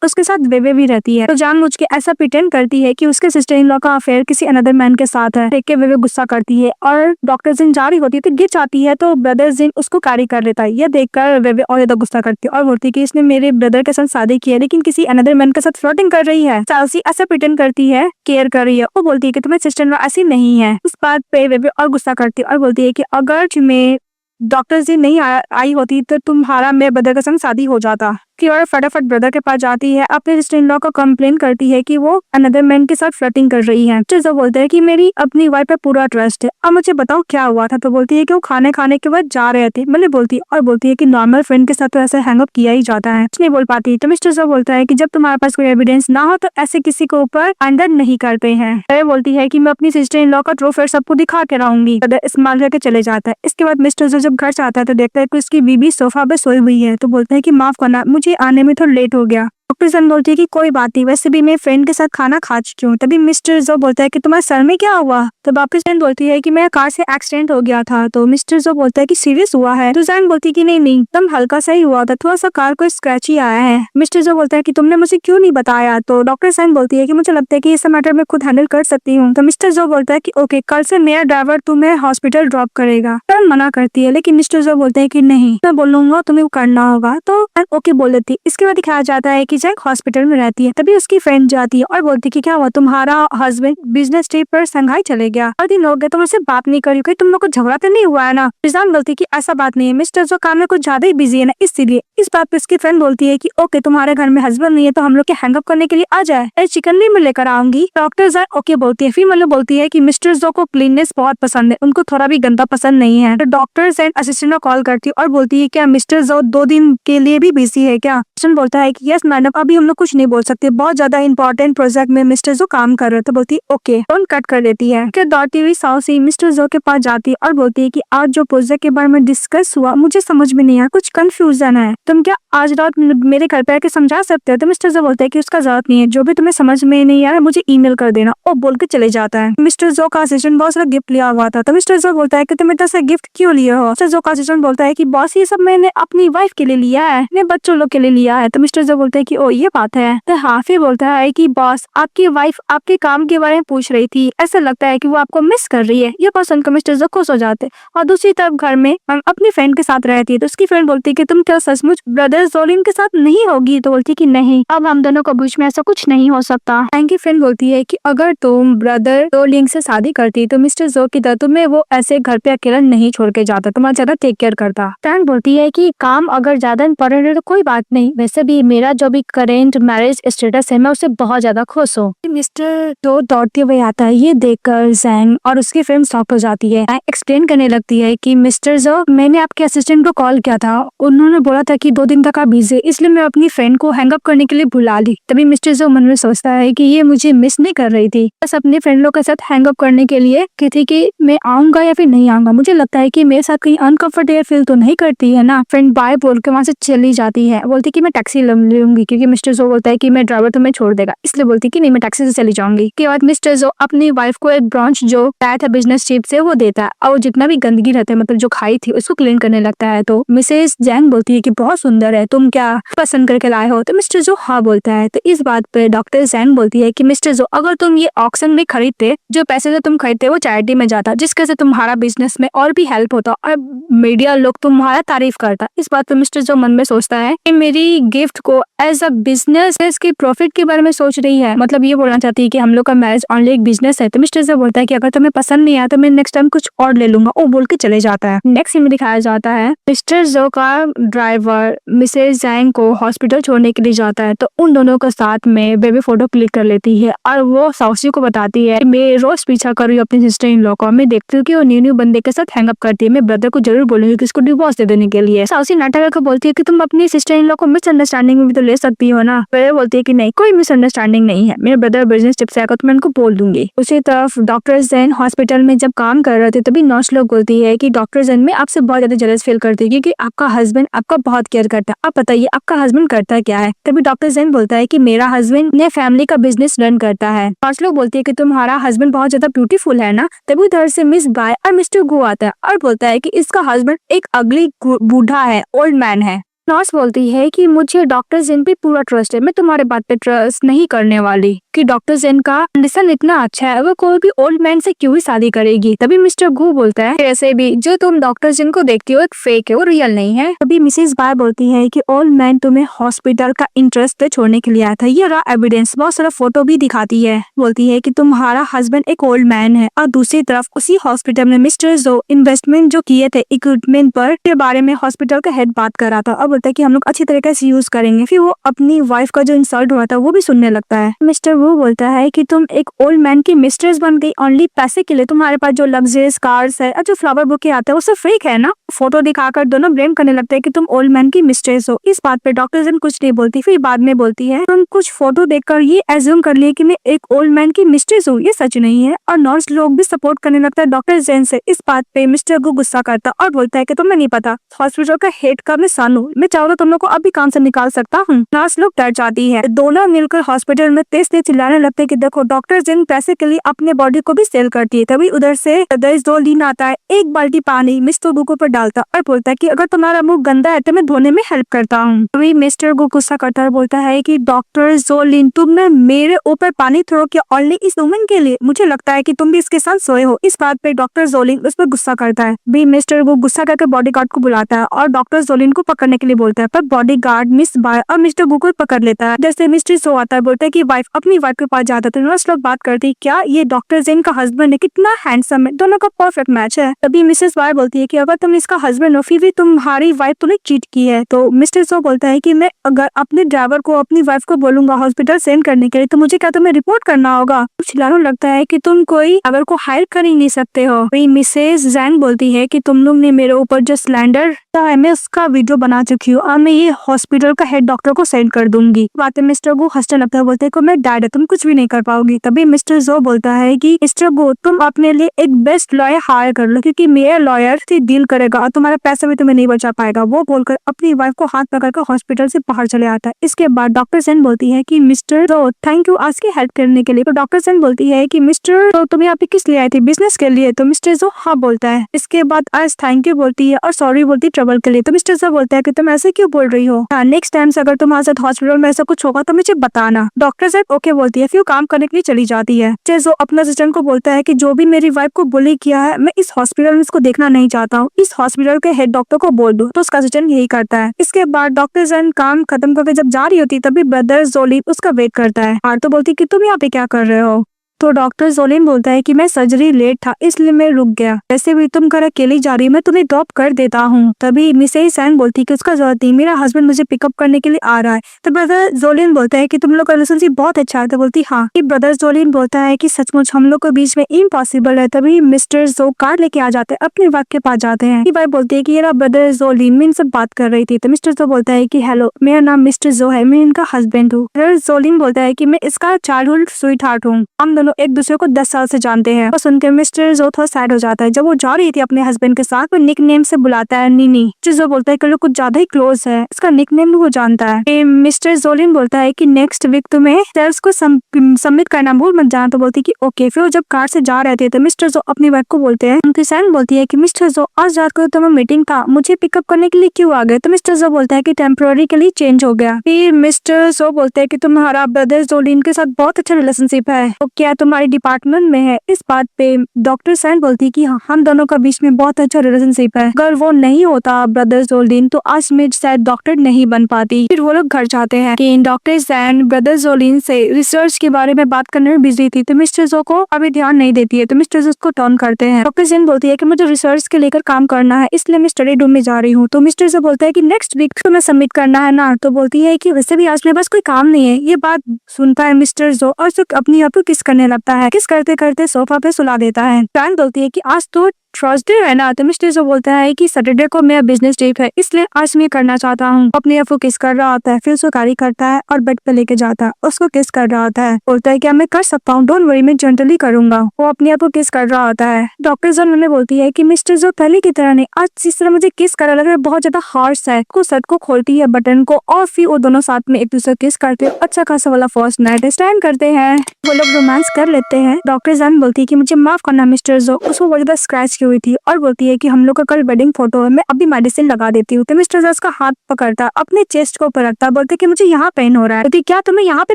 उसके साथ बेबे भी रहती है, तो जानबूझ के ऐसा प्रिटेंड करती है कि उसके सिस्टर इन लॉ का अफेयर किसी अनदर मैन के साथ है। देख के बेबे गुस्सा करती है और डॉक्टर जिन जा रही होती है तो गिर जाती है, तो ब्रदर जिन उसको कैरी कर लेता है। यह देखकर बेबे और ज्यादा गुस्सा करती है और बोलती है कि इसने मेरे ब्रदर के साथ शादी की है लेकिन किसी अनदर मैन के साथ फ्लर्टिंग कर रही है। चार्ल्सी ऐसा प्रिटेंड करती है केयर कर रही है। वो बोलती है कि तुम्हारी सिस्टर इन लॉ ऐसी नहीं है। इस बात पे बेबे और गुस्सा करती है और बोलती है कि अगर तुम्हें डॉक्टर जी नहीं आई होती तो तुम्हारा मेरे ब्रदर के संग शादी हो जाता। कि और फटाफट ब्रदर के पास जाती है, अपने सिस्टर इन लॉ को कंप्लेन करती है कि वो अनदर मैन के साथ फ्लर्टिंग कर रही है। जो बोलते हैं कि मेरी अपनी वाइफ पे पूरा ट्रस्ट है, अब मुझे बताओ क्या हुआ था। तो बोलती है कि वो खाने के बाद जा रहे थे, मतलब बोलती है कि नॉर्मल फ्रेंड के साथ तो ऐसे हैंगअप किया ही जाता है, कुछ नहीं बोल पाती। तो मिस्टर जो बोलता है कि जब तुम्हारे पास कोई एविडेंस ना हो तो ऐसे किसी के ऊपर अंडर नहीं करते हैं। बोलती है कि मैं अपनी सिस्टर इन लॉ का ट्रू फेस सबको दिखा के रहूंगी। इस्तेमाल करके चले जाता है। इसके बाद मिस्टर जो जब घर से आता है तो देखता है कि उसकी बीबी सोफा पे सोई हुई है। तो बोलता है कि माफ करना, मुझे आने में थोड़ा लेट हो गया। डॉक्टर सन बोलती है कि कोई बात नहीं, वैसे भी मैं फ्रेंड के साथ खाना खा चुकी हूँ। तभी मिस्टर जो बोलता है कि तुम्हारे सर में क्या हुआ। तो डॉक्टर सन बोलती है कि मेरा कार से एक्सीडेंट हो गया था। तो मिस्टर जो बोलता है कि सीरियस हुआ है। तो जैन बोलती है कि नहीं एकदम हल्का सा ही हुआ था, थोड़ा सा कार को स्क्रैच ही आया है। मिस्टर जो बोलता है कि तुमने मुझे क्यों नहीं बताया। तो डॉक्टर सन बोलती है कि मुझे लगता है कि इस मैटर में खुद हैंडल कर सकती हूँ। तो मिस्टर जो बोलता है कि ओके, कल से मेरा ड्राइवर तुम्हें हॉस्पिटल ड्रॉप करेगा। टर्न मना करती है लेकिन मिस्टर जो बोलते हैं कि नहीं, मैं बोलूंगा तुम्हें वो करना होगा। तो ओके बोल देती है। इसके बाद दिखाया जाता है कि जैक हॉस्पिटल में रहती है। तभी उसकी फ्रेंड जाती है और बोलती है कि क्या हुआ, तुम्हारा हस्बैंड बिजनेस ट्रिप पर संघाई चले गया, और दिन हो गए तुम उससे बात नहीं करी, तुम लोग को झगड़ा तो नहीं हुआ है ना। रिजान बोलती है कि ऐसा बात नहीं है, मिस्टर जो काम में कुछ ज्यादा ही बिजी है ना इसलिए। इस बात पे उसकी फ्रेंड बोलती है कि ओके, तुम्हारे घर में हस्बैंड नहीं है तो हम लोग के हैंगअप करने के लिए आ जाए, चिकन भी मैं लेकर आऊंगी। डॉक्टर जैन ओके बोलती है। फिर मतलब बोलती है कि मिस्टर जो को क्लीननेस बहुत पसंद है, उनको थोड़ा भी गंदा पसंद नहीं है। तो डॉक्टर जैन असिस्टेंट को कॉल करती है और बोलती है क्या मिस्टर जो 2 दिन के लिए भी बिजी है क्या। सुन बोलता है कि यस मैडम, अभी हम लोग कुछ नहीं बोल सकते, बहुत ज्यादा इंपॉर्टेंट प्रोजेक्ट में मिस्टर जो काम कर रहे थे। बोलती ओके, फोन कट कर देती है। फिर दौड़ती हुई साउसी मिस्टर जो के पास जाती है और बोलती है कि आज जो प्रोजेक्ट के बारे में डिस्कस हुआ मुझे समझ में नहीं आया, कुछ कंफ्यूजन है, तुम क्या आज रात मेरे घर पे आके समझा सकते हो? तो मिस्टर जो बोलता है कि उसका जरूरत नहीं है, जो भी तुम्हें समझ में नहीं आ रहा मुझे ईमेल कर देना, और बोल के चले जाता है। मिस्टर जो का असिस्टेंट बहुत सारा गिफ्ट लिया हुआ था, तो मिस्टर जो बोलता है कि तुम इतना सा गिफ्ट क्यों लिए हो? मिस्टर जो का असिस्टेंट बोलता है कि बॉस ये सब मैंने अपनी वाइफ के लिए लिया है, अपने बच्चों लोग के लिए लिया है। तो मिस्टर जो बोलता है कि ओ ये बात है। तो हाफी बोलता है कि बॉस आपकी वाइफ आपके काम के बारे में पूछ रही थी, ऐसा लगता है कि वो आपको मिस कर रही है। ये बात सुनकर मिस्टर जो खुश हो जाते। और दूसरी तरफ घर में हम अपनी फ्रेंड के साथ रहती है, तो उसकी फ्रेंड बोलती है कि तुम क्या सचमुच ब्रदर जोलिन के साथ नहीं होगी? तो बोलती है कि नहीं, अब हम दोनों के बीच में ऐसा कुछ नहीं हो सकता। टैंग की फ्रेंड बोलती है कि अगर तुम ब्रदर जोलिन से शादी करती तो मिस्टर जो की तरह तुम्हें वो ऐसे घर पे अकेला नहीं छोड़ के जाता, तुम्हारा ज्यादा टेक केयर करता। टैंग बोलती है कि काम अगर ज्यादा इंपॉर्टेंट है तो कोई बात नहीं, वैसे भी मेरा जो भी करेंट मैरिज स्टेटस है मैं उससे बहुत ज्यादा खुश हूँ। मिस्टर जो दौड़ते हुए आता है, ये देखकर जैंग और उसकी फ्रेंड शॉक हो जाती है। एक्सप्लेन करने लगती है कि मिस्टर जो, मैंने आपके असिस्टेंट को कॉल किया था, उन्होंने बोला था कि 2 दिन तक आप बिजी, इसलिए मैं अपनी फ्रेंड को हैंग अप करने के लिए बुला ली। तभी मिस्टर जो मन में सोचता है कि ये मुझे मिस नहीं कर रही थी, बस अपने फ्रेंड लोग के साथ हैंग अप करने के लिए कहती कि मैं आऊंगा या फिर नहीं आऊंगा, मुझे लगता है कि मेरे साथ कहीं अनकंफर्टेबल फील तो नहीं करती है ना। फ्रेंड बाय बोल के वहां से चली जाती है, बोलती कि मैं टैक्सी लूंगी, क्योंकि मिस्टर जो बोलता है कि मैं ड्राइवर तुम्हें छोड़ देगा, इसलिए बोलती कि नहीं मैं टैक्सी से चली जाऊंगी। के बाद मिस्टर जो अपनी वाइफ को एक ब्रांच जो आया था बिजनेस ट्रिप से वो देता है, और जितना भी गंदगी रहता है, मतलब जो खाई थी, उसको क्लीन करने लगता है। तो मिसेस जैंग बोलती है कि बहुत सुंदर है, तुम क्या पसंद करके लाए हो? तो मिस्टर जो हाँ बोलता है। तो इस बात पे डॉक्टर जैंग बोलती है कि मिस्टर जो, अगर तुम ये ऑक्शन में खरीदते, जो पैसे से तुम खरीदते वो चैरिटी में जाता, जिसके से तुम्हारा बिजनेस में और भी हेल्प होता और मीडिया लोग तुम्हारा तारीफ करता। इस बात पे मिस्टर जो मन में सोचता है कि मेरी गिफ्ट को एज अ बिजनेस के प्रॉफिट के बारे में सोच रही है, मतलब ये बोलना चाहती है कि हम लोग का मैरिज ओनली एक बिजनेस है। तो मिस्टर जो बोलता है कि अगर तुम्हें पसंद नहीं आया तो मैं नेक्स्ट टाइम कुछ और ले लूंगा, वो बोल के चले जाता है। नेक्स्ट सीन में दिखाया जाता है मिस्टर जो का ड्राइवर मिसेस जैंग को हॉस्पिटल छोड़ने के लिए जाता है, तो उन दोनों के साथ में बेबी फोटो क्लिक कर लेती है और वो साउसी को बताती है मैं रोज पीछा कर रही हूँ अपनी सिस्टर इन लॉ को, मैं देखती हूँ कि वो न्यू बंदे के साथ हैंग अप करती है, मैं ब्रदर को जरूर बोलूंगी कि उसको डिवोर्स दे देने के लिए। साउसी नाटक करके बोलती है कि तुम अपनी सिस्टर इन लॉ को मिसअंडरस्टैंडिंग में भी तो ले सकती हो ना। फिर बोलती है कि नहीं, कोई मिसअंडरस्टैंडिंग नहीं है, मेरे ब्रदर बिजनेस ट्रिप से आएगा तो मैं उनको बोल दूंगी। उसी तरफ डॉक्टर जैन हॉस्पिटल में जब काम कर रहे थे, तभी नर्स लोग बोलती है कि डॉक्टर जैन में आपसे बहुत ज्यादा जेलस फील करती है, क्योंकि आपका हस्बैंड आपका बहुत केयर करता है, आप बताइए आपका हस्बैंड करता क्या है? तभी डॉक्टर जैन बोलता है कि मेरा हस्बैंड ने फैमिली का बिजनेस रन करता है। नर्स लोग बोलती है कि तुम्हारा हस्बैंड बहुत ज्यादा ब्यूटीफुल है ना। तभी उधर से मिस बाय और मिस्टर गो आता है और बोलता है कि इसका हस्बैंड एक अगली बूढ़ा है, ओल्ड मैन है। नर्स बोलती है कि मुझे डॉक्टर जेन पे पूरा ट्रस्ट है, मैं तुम्हारे बात पे ट्रस्ट नहीं करने वाली, कि डॉक्टर जेन का कंडीशन इतना अच्छा है, वो कोई भी ओल्ड मैन से क्यों ही शादी करेगी। तभी मिस्टर गू बोलता है ऐसे भी जो तुम डॉक्टर जेन को देखती हो एक फेक है, वो रियल नहीं है। तभी मिसेस बाय बोलती है कि ओल्ड मैन तुम्हें हॉस्पिटल का इंटरेस्ट पे छोड़ने के लिए आया था, ये रहा एविडेंस, बहुत सारा फोटो भी दिखाती है। बोलती है कि तुम्हारा हस्बैंड एक ओल्ड मैन है, और दूसरी तरफ उसी हॉस्पिटल में मिस्टर जो इन्वेस्टमेंट जो किए थे इक्विपमेंट पर के बारे में हॉस्पिटल का हेड बात कर रहा था, और बोलता है कि हम लोग अच्छी तरीके से यूज करेंगे। फिर वो अपनी वाइफ का जो इंसल्ट हुआ था वो भी सुनने लगता है। मिस्टर वो बोलता है कि तुम एक ओल्ड मैन की मिस्ट्रेस बन गई ओनली पैसे के लिए, तुम्हारे पास जो लग्जरियस कार्स है और जो फ्लावर बुके आते हैं वो सब फेक है ना। फोटो दिखाकर दोनों ब्लेम करने लगते हैं कि तुम ओल्ड मैन की मिस्ट्रेस हो। इस बात पे डॉक्टर जन कुछ नहीं बोलती, फिर बाद में बोलती है तुम कुछ फोटो देखकर ये एज्यूम कर लिए कि मैं एक ओल्ड मैन की मिस्ट्रेस हूँ, ये सच नहीं है। और नर्स लोग भी सपोर्ट करने लगता है डॉक्टर जैन से। इस बात पे मिस्टर गो गुस्सा करता और बोलता है कि तुम्हें नहीं पता हॉस्पिटल का हेड का मैं सन हूँ, मैं चाहूँ तो तुम लोग को अभी काम से निकाल सकता हूँ। नर्स लोग डर जाती है, दोनों मिलकर हॉस्पिटल में तेज तेज चिल्लाने लगते हैं कि देखो डॉक्टर जिन पैसे के लिए अपने बॉडी को भी सेल करती है। तभी उधर से दो लीन आता है, एक बाल्टी पानी मिस्टर गो पर डालता और बोलता है कि अगर तुम्हारा मुंह गंदा है तो मैं धोने में हेल्प करता हूँ। तभी मिस्टर गो गुस्सा करता है, बोलता है कि डॉक्टर जोलिन तुमने मेरे ऊपर पानी थ्रो किया ओनली इस वुमन के लिए, मुझे लगता है कि तुम भी इसके साथ सोए हो। इस बात पे डॉक्टर जोलिन उस पर गुस्सा करता है। भी मिस्टर गो गुस्सा करके बॉडीगार्ड को बुलाता है और डॉक्टर जोलिन को पकड़ने के लिए बोलता है, पर बॉडीगार्ड मिस बाय और मिस्टर गो को पकड़ लेता है। जैसे मिस्टर सो आता है, बोलता है कि वाइफ अपनी वाइफ के पास जाता है तो नर्स लोग बात करती है क्या ये डॉक्टर जेन का हस्बैंड है, कितना हैंडसम है, दोनों का परफेक्ट मैच है। तभी मिसेस वाई बोलती है कि अगर तुम इसका हस्बैंड हो फिर भी तुम्हारी वाइफ तो नहीं चीट की है। तो मिस्टर जो बोलता है कि मैं अगर अपने ड्राइवर को अपनी वाइफ को बोलूंगा हॉस्पिटल सेंड करने के लिए तो मुझे क्या तुम्हें रिपोर्ट करना होगा। चिल्लाने लगता है कि तुम कोई ड्राइवर को हायर कर ही नहीं सकते हो। वही मिसेस जैन बोलती है कि तुम लोग ने मेरे ऊपर जो स्लैंडर है मैं उसका वीडियो बना चुकी हूँ, अब मैं ये हॉस्पिटल का हेड डॉक्टर को सेंड कर दूंगी। बातें मिस्टर गो हंसने लगता है, बोलते हैं कि मैं डैड है तुम कुछ भी नहीं कर पाओगी। तभी मिस्टर जो बोलता है कि मिस्टर गो तुम अपने लिए एक बेस्ट लॉयर हायर कर लो क्योंकि मेरा लॉयर से डील करेगा और तुम्हारा पैसा भी तुम्हें नहीं बचा पाएगा। वो बोलकर अपनी वाइफ को हाथ पकड़कर हॉस्पिटल से बाहर चले आता है। इसके बाद डॉक्टर सेन बोलती है कि मिस्टर जो थैंक यू आज की हेल्प करने के लिए। तो डॉक्टर सेन बोलती है कि मिस्टर तो तुम यहाँ पे किस लिए आई थी, बिजनेस के लिए। तो मिस्टर जो हाँ बोलता है। इसके बाद आज थैंक यू बोलती है और सॉरी बोलती है ट्रबल के लिए। तो मिस्टर जो बोलता है कि तुम ऐसे क्यों बोल रही हो, नेक्स्ट टाइम से अगर तुम्हारे साथ हॉस्पिटल में ऐसा कुछ होगा तो मुझे बताना। डॉक्टर साहब ओके बोलती है, फिर काम करने के लिए चली जाती है। जो अपना असिस्टेंट को बोलता है कि जो भी मेरी वाइफ को बुली किया है मैं इस हॉस्पिटल में इसको देखना नहीं चाहता हूँ, इस हॉस्पिटल के हेड डॉक्टर को बोल दो। तो उसका असिस्टेंट यही करता है। इसके बाद डॉक्टर जैन काम खत्म करके जब जा रही होती तभी ब्रदर जोली उसका वेट करता है। आर्तो बोलती कि तुम यहाँ पे क्या कर रहे हो। तो डॉक्टर जोलिन बोलता है कि मैं सर्जरी लेट था इसलिए मैं रुक गया, वैसे भी तुम घर अकेली जा रही हो मैं तुम्हें ड्रॉप कर देता हूँ। तभी मिसेस सैन बोलती है कि उसका जरूरत नहीं, मेरा हस्बैंड मुझे पिकअप करने के लिए आ रहा है। तो ब्रदर जोलिन बोलता है कि तुम लोग का रिलेशनशिप बहुत अच्छा है। तो बोलती हाँ। ब्रदर जोलिन बोलता है कि सचमुच हम लोग के बीच में इम्पॉसिबल है। तभी मिस्टर जो कार लेके आ जाते हैं, अपने वाइफ के पास जाते हैं। वाइफ बोलती है कि ये ब्रदर जोलिन मैं इनसे बात कर रही थी। तो मिस्टर जो बोलता है कि हेलो मेरा नाम मिस्टर जो है, मैं इनका हस्बैंड हूँ। जोलिन बोलता है कि मैं इसका चाइल्डहुड स्वीट हार्ट हूँ, हम दोनों एक दूसरे को 10 साल से जानते हैं। और सुनकर मिस्टर जो थोड़ा सैड हो जाता है। जब वो जा रही थी अपने हस्बैंड के साथ वो निक नेम से बुलाता है नीनी। जो बोलता है कि लोग कुछ ज्यादा ही क्लोज है, इसका निक नेम भी वो जानता है। मिस्टर जोलिन बोलता है कि नेक्स्ट वीक तुम्हें सेल्स को सबमिट करना भूल मत जाना। तो बोलती है कि ओके। फिर वो जब कार से जा रहे थे तो मिस्टर जो अपनी वाइफ को बोलते हैं, सैन बोलती है कि मिस्टर जो आज रात को तुम्हें मीटिंग था, मुझे पिकअप करने के लिए क्यों आ गए। तो मिस्टर जो बोलता है कि टेम्पोररी के लिए चेंज हो गया। फिर मिस्टर जो बोलते हैं कि तुम्हारा ब्रदर जोलिन के साथ बहुत अच्छा रिलेशनशिप है, तो क्या तुम्हारी डिपार्टमेंट में है। इस बात पे डॉक्टर सैन बोलती कि हाँ हम दोनों का बीच में बहुत अच्छा रिलेशनशिप है, अगर वो नहीं होता ब्रदर जोलिन तो आज मैं शायद डॉक्टर नहीं बन पाती। फिर वो लोग घर जाते हैं कि डॉक्टर सैन ब्रदर जोलिन से रिसर्च के बारे में बात करने में बिजी थी तो मिस्टर जो को अभी ध्यान नहीं देती है। तो मिस्टर जो उसको टर्न करते हैं। डॉक्टर सैन बोलती है कि मुझे रिसर्च के लेकर काम करना है इसलिए मैं स्टडी रूम में जा रही हूँ। तो मिस्टर जो बोलता है कि नेक्स्ट वीक तुम्हें सबमिट करना है ना। तो बोलती है कि वैसे भी आज मेरे पास कोई काम नहीं है। ये बात सुनता है मिस्टर जो और अपनी आप को किस करने लगता है। किस करते करते सोफा पे सुला देता है। सैन बोलती है कि आज तो थर्सडे है ना। तो मिस्टर जो बोलता है कि सैटरडे को मेरा बिजनेस ट्रिप है इसलिए आज मैं करना चाहता हूँ। अपने आप को किस कर रहा होता है, फिर उसको गाड़ी करता है और बेड पे लेके जाता है, उसको किस कर रहा होता है। बोलता है क्या मैं कर सकता हूँ, डोंट वरी मैं जेंटली करूंगा। वो अपने आप को किस कर रहा होता है। डॉक्टर जन उन्हें बोलती है कि मिस्टर जो पहले की तरह नहीं, आज जिस तरह मुझे किस कर लग रहा है बहुत ज्यादा हार्श है। को शर्ट को खोलती है बटन को और फिर वो दोनों साथ में एक दूसरे किस करते अच्छा खासा वाला फर्स्ट नाइट स्टैंड करते हैं। वो लोग रोमांस कर लेते हैं। डॉक्टर जन बोलती है कि मुझे माफ करना मिस्टर जो, उसको बहुत ज्यादा स्क्रैच की हुई थी और बोलती है कि हम लोग का कल वेडिंग फोटो है, मैं अभी मेडिसिन लगा देती हूँ। तो मिस्टर जॉर्ज का हाथ पकड़ता अपने चेस्ट को ऊपर रखता, बोलते कि मुझे यहाँ पेन हो रहा है। बोलती क्या तुम्हें यहाँ पे